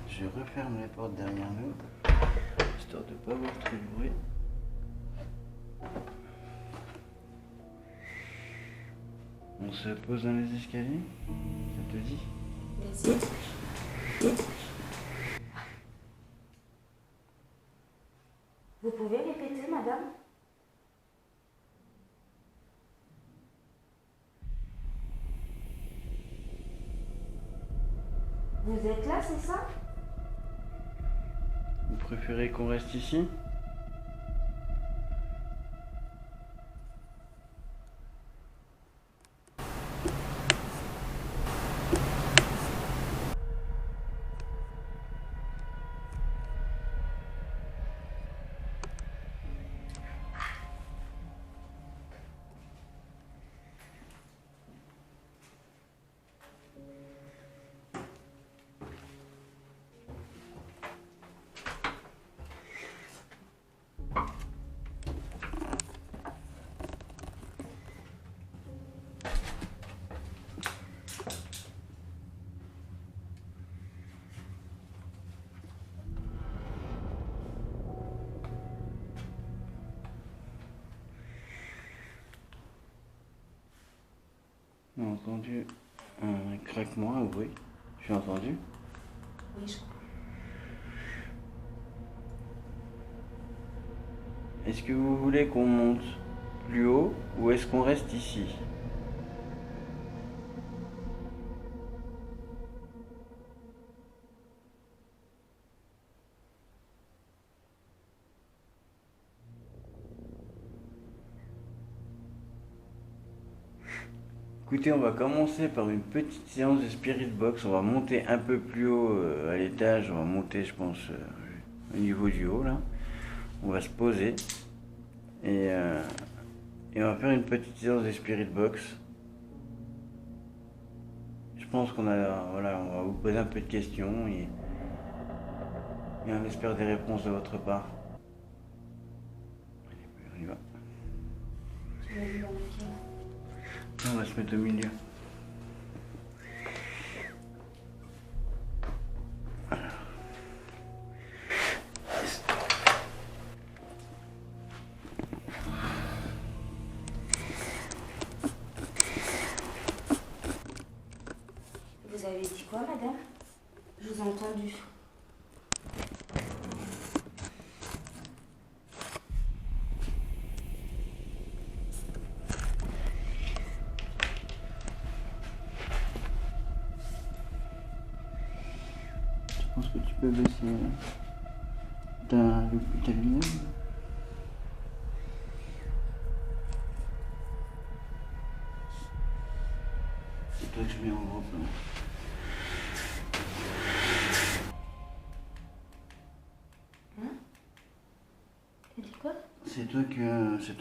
Je referme les portes derrière nous, histoire de ne pas avoir trop de bruit. On se pose dans les escaliers, ça te dit?
Vas-y. Vous pouvez répéter, madame? Vous êtes là, c'est ça?
Vous préférez qu'on reste ici? J'ai entendu un craquement, un bruit. J'ai entendu.
Oui, je crois.
Est-ce que vous voulez qu'on monte plus haut ou est-ce qu'on reste ici? Écoutez, on va commencer par une petite séance de Spirit Box. On va monter un peu plus haut à l'étage. On va monter, je pense, au niveau du haut, là. On va se poser. Et on va faire une petite séance de Spirit Box. Je pense qu'on a... Voilà, on va vous poser un peu de questions. Et on espère des réponses de votre part. Allez, on y va.
Tu m'as dit dans lequel?
On va se mettre au milieu.
Vous avez dit quoi, madame? Je vous ai entendu.
le dossier. T'as le binôme? C'est toi que je mets en gros plan.
T'as dit quoi?
C'est toi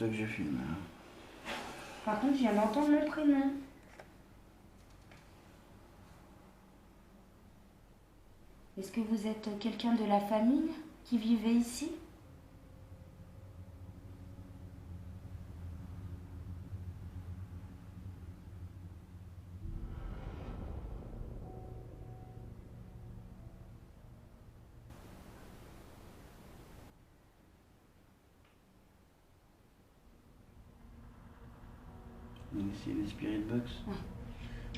que je filme.
Par contre, je viens d'entendre mon prénom. Est-ce que vous êtes quelqu'un de la famille qui vivait ici?
Ici les spirit box.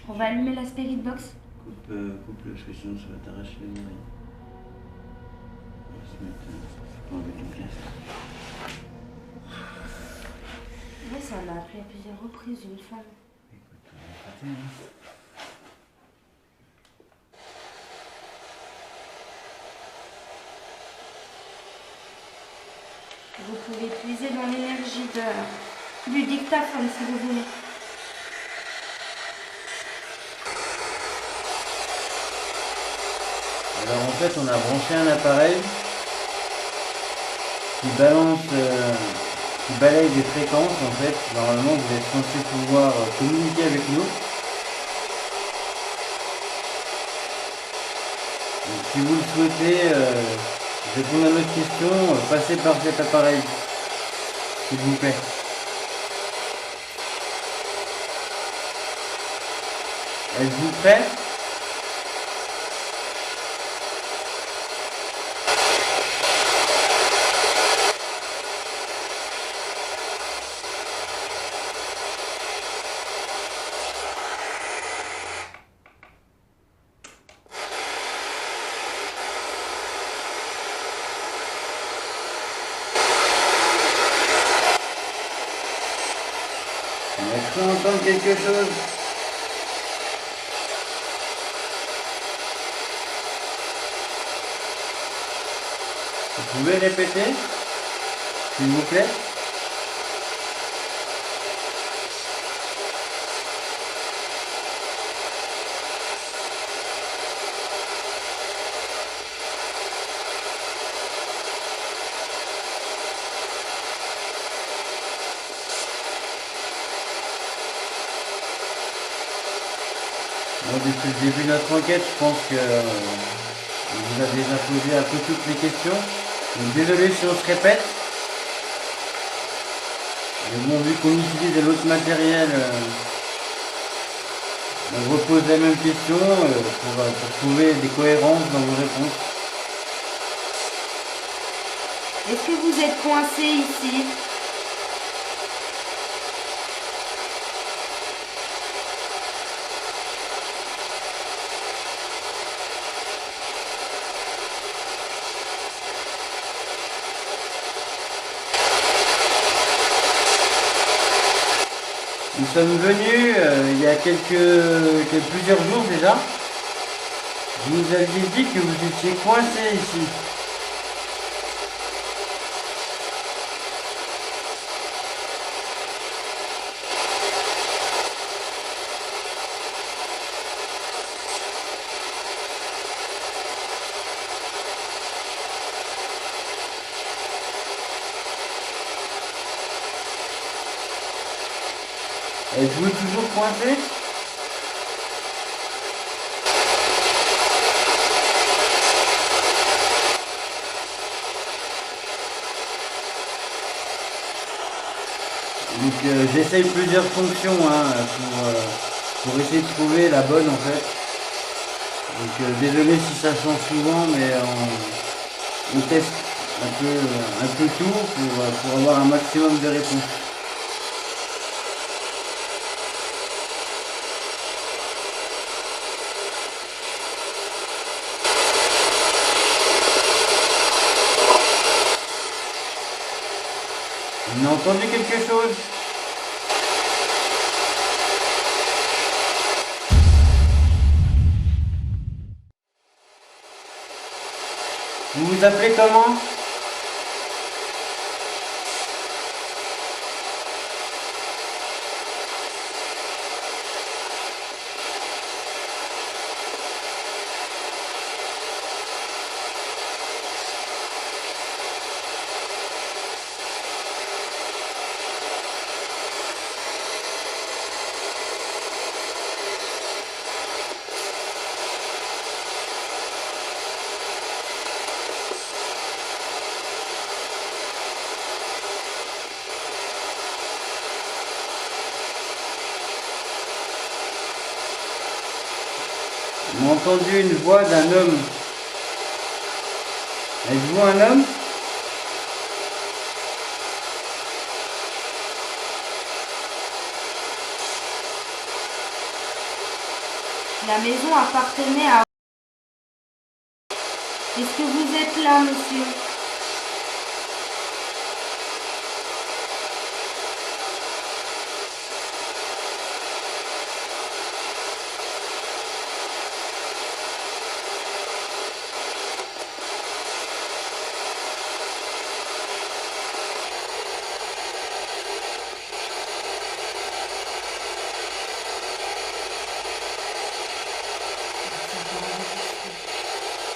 On va allumer la spirit box.
Coupe-le parce que sinon ça va t'arracher les oreilles. On va se mettre. On va mettre ton casque.
Oui, ça m'a appelé à plusieurs reprises une femme.
Écoute, on va rater, hein.
Vous pouvez puiser dans l'énergie du dictaphone si vous voulez.
Alors en fait on a branché un appareil qui balance, qui balaye des fréquences en fait. Normalement vous êtes censé pouvoir communiquer avec nous. Donc, si vous le souhaitez répondre à notre question, passez par cet appareil, s'il vous plaît. Êtes-vous prêts ? Est-ce qu'on entend quelque chose? Vous pouvez répéter, s'il vous plaît? Bon, depuis le début de notre enquête, je pense que on vous a déjà posé un peu toutes les questions. Donc désolé si on se répète. Mais bon, vu qu'on utilise l'autre matériel, on repose la même question pour trouver des cohérences dans vos réponses.
Est-ce que vous êtes coincé ici?
Nous sommes venus il y a plusieurs jours déjà. Vous nous aviez dit que vous étiez coincé ici. Êtes-vous toujours coincé? Donc j'essaye plusieurs fonctions pour essayer de trouver la bonne en fait. Donc désolé si ça change souvent, mais on teste un peu tout pour avoir un maximum de réponses. On a entendu quelque chose? vous appelez comment? J'ai entendu une voix d'un homme. Êtes-vous un homme?
La maison appartenait à... Est-ce que vous êtes là, monsieur?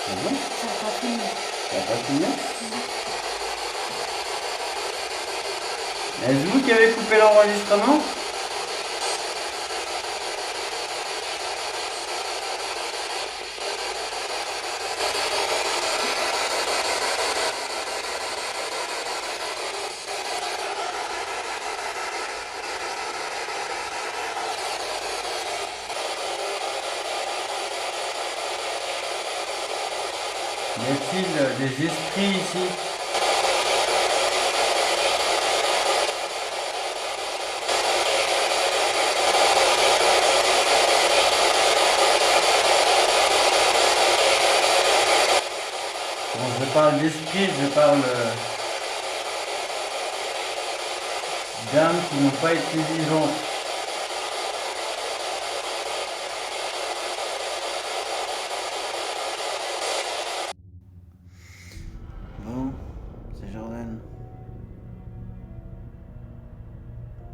Ah bon?
Ça n'a pas fini.
Ça n'a pas filmé? Est-ce vous qui avez coupé l'enregistrement? Y a-t-il des esprits ici? Quand je parle d'esprit, je parle d'âmes qui n'ont pas été vivantes. Bon, c'est Jordan.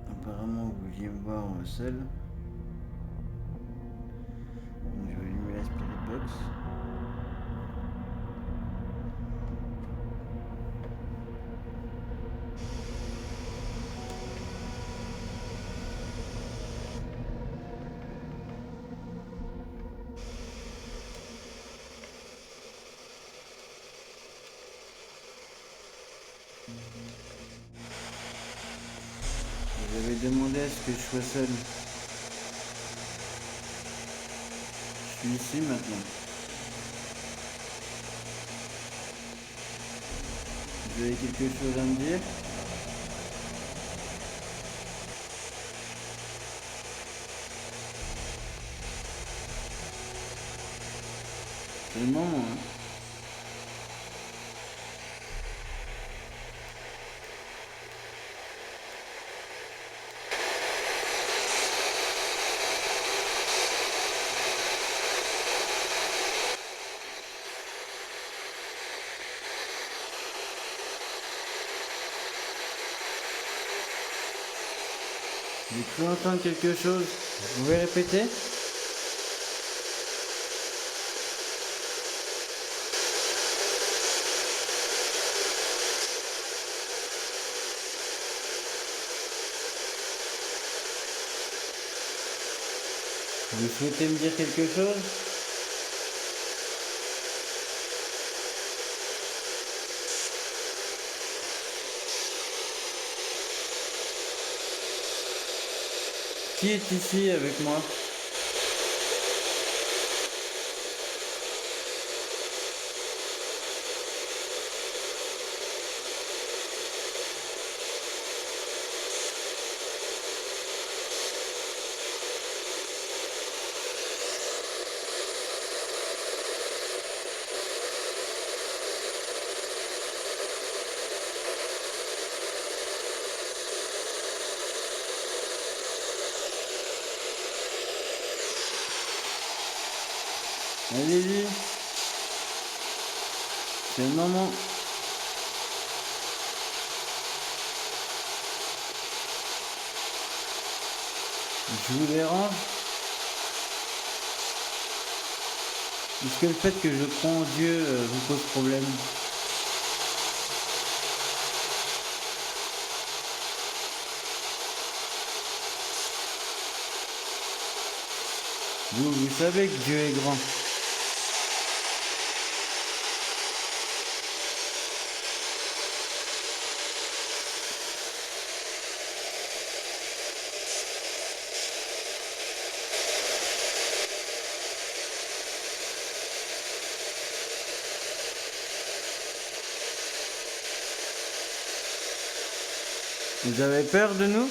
Apparemment, vous vouliez me voir seul. Donc, je vais allumer la Spirit Box. Vous avez demandé à ce que je sois seul. Je suis ici maintenant. Vous avez quelque chose à me dire? C'est le moment, hein. J'ai cru entendre quelque chose. Vous pouvez répéter? Vous souhaitez me dire quelque chose? Qui est ici avec moi? Allez-y. C'est le moment. Je vous dérange? Est-ce que le fait que je crois en Dieu vous pose problème? Vous savez que Dieu est grand. Vous avez peur de nous?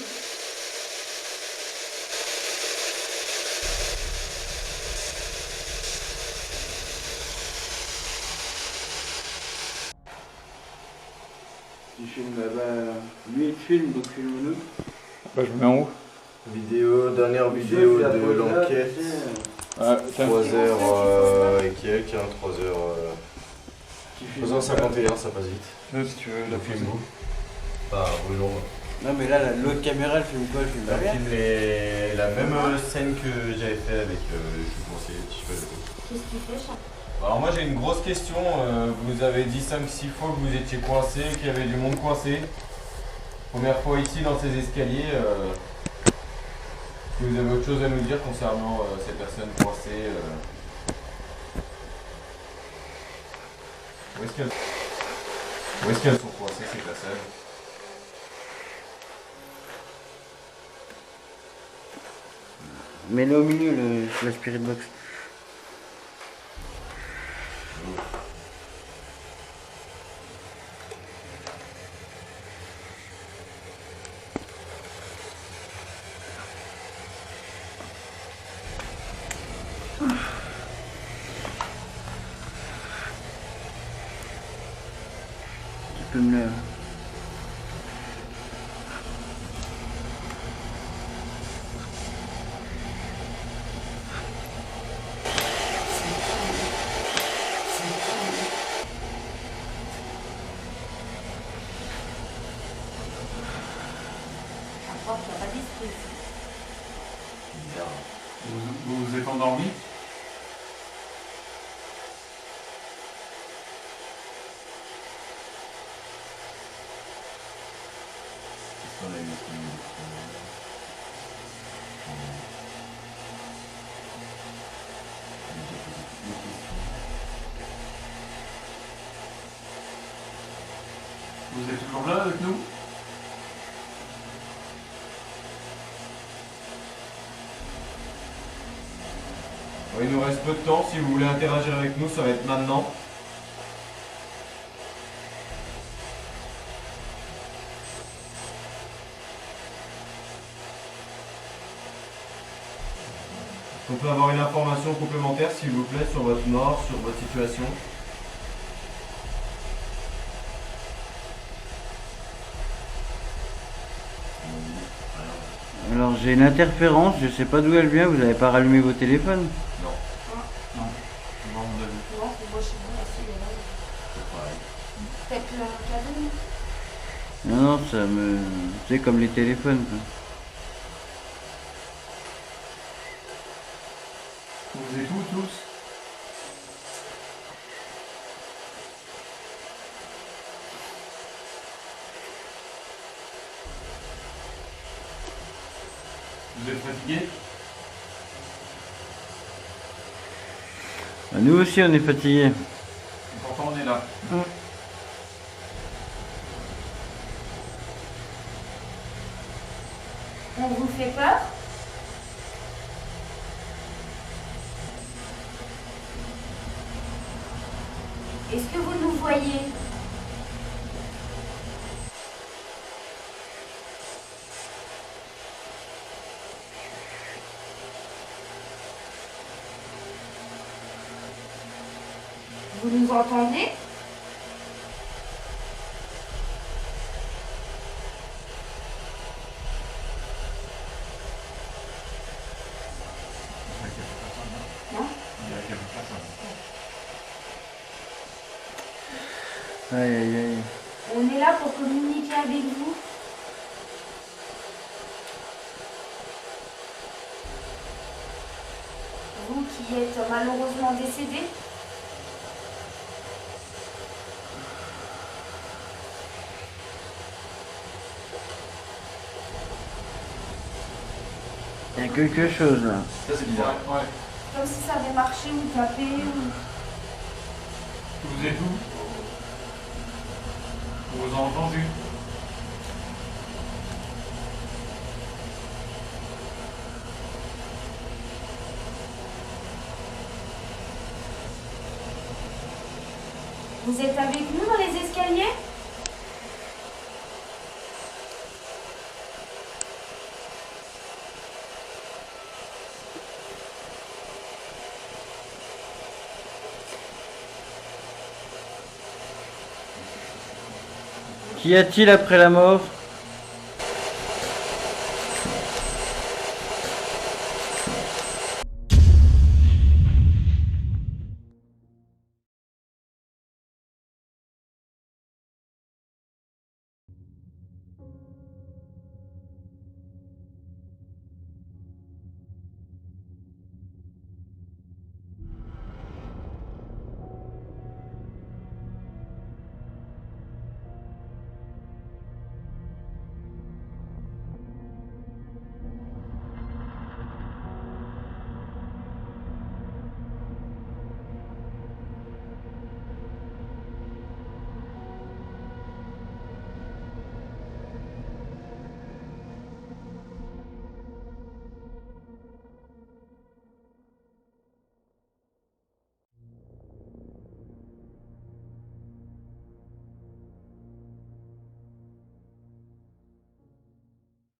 Tu filmes là-bas, lui il filme, donc filme-nous.
Bah, je me mets en haut.
Dernière vidéo de l'enquête.
Ah, tiens.
3h et quelques, 3h51, ça passe vite.
Si tu veux, la
film vous. Pas brûlant.
Non mais là, l'autre caméra elle filme quoi? Elle filme
Elle
derrière.
filme la même scène que j'avais fait avec le conseiller.
Qu'est-ce qu'il fait, ça?
Alors moi j'ai une grosse question, vous avez dit 5-6 fois que vous étiez coincé, qu'il y avait du monde coincé. Première fois ici dans ces escaliers, est-ce que vous avez autre chose à nous dire concernant ces personnes coincées Où est-ce qu'elles sont coincées ces personnes?
Mets-le au milieu, la spirit box. Tu peux me le...
Vous vous êtes endormi? Vous êtes toujours là avec nous?
Il nous reste peu de temps, si vous voulez interagir avec nous, ça va être maintenant. On peut avoir une information complémentaire s'il vous plaît sur votre mort, sur votre situation.
Alors j'ai une interférence, je sais pas d'où elle vient, vous n'avez pas rallumé vos téléphones?
Non, on a vu.
Non, c'est moi chez moi, aussi, faites le cadeau.
Non, ça me... C'est comme les téléphones quoi.
Vous êtes où tous? Vous êtes fatigués?
Nous aussi on est fatigués.
Et pourtant on est là.
On vous fait peur? Est-ce que vous nous voyez? Vous nous entendez? Non?
Il y a quelques personnes.
Aïe aïe aïe.
On est là pour communiquer avec vous. Vous qui êtes malheureusement décédé.
Il y a quelque chose là.
Ça, c'est bizarre.
Ouais.
Comme si ça avait marché ou tapé ou...
Vous êtes où? Vous vous avez entendu?
Vous êtes avec nous dans les escaliers?
Qu'y a-t-il après la mort?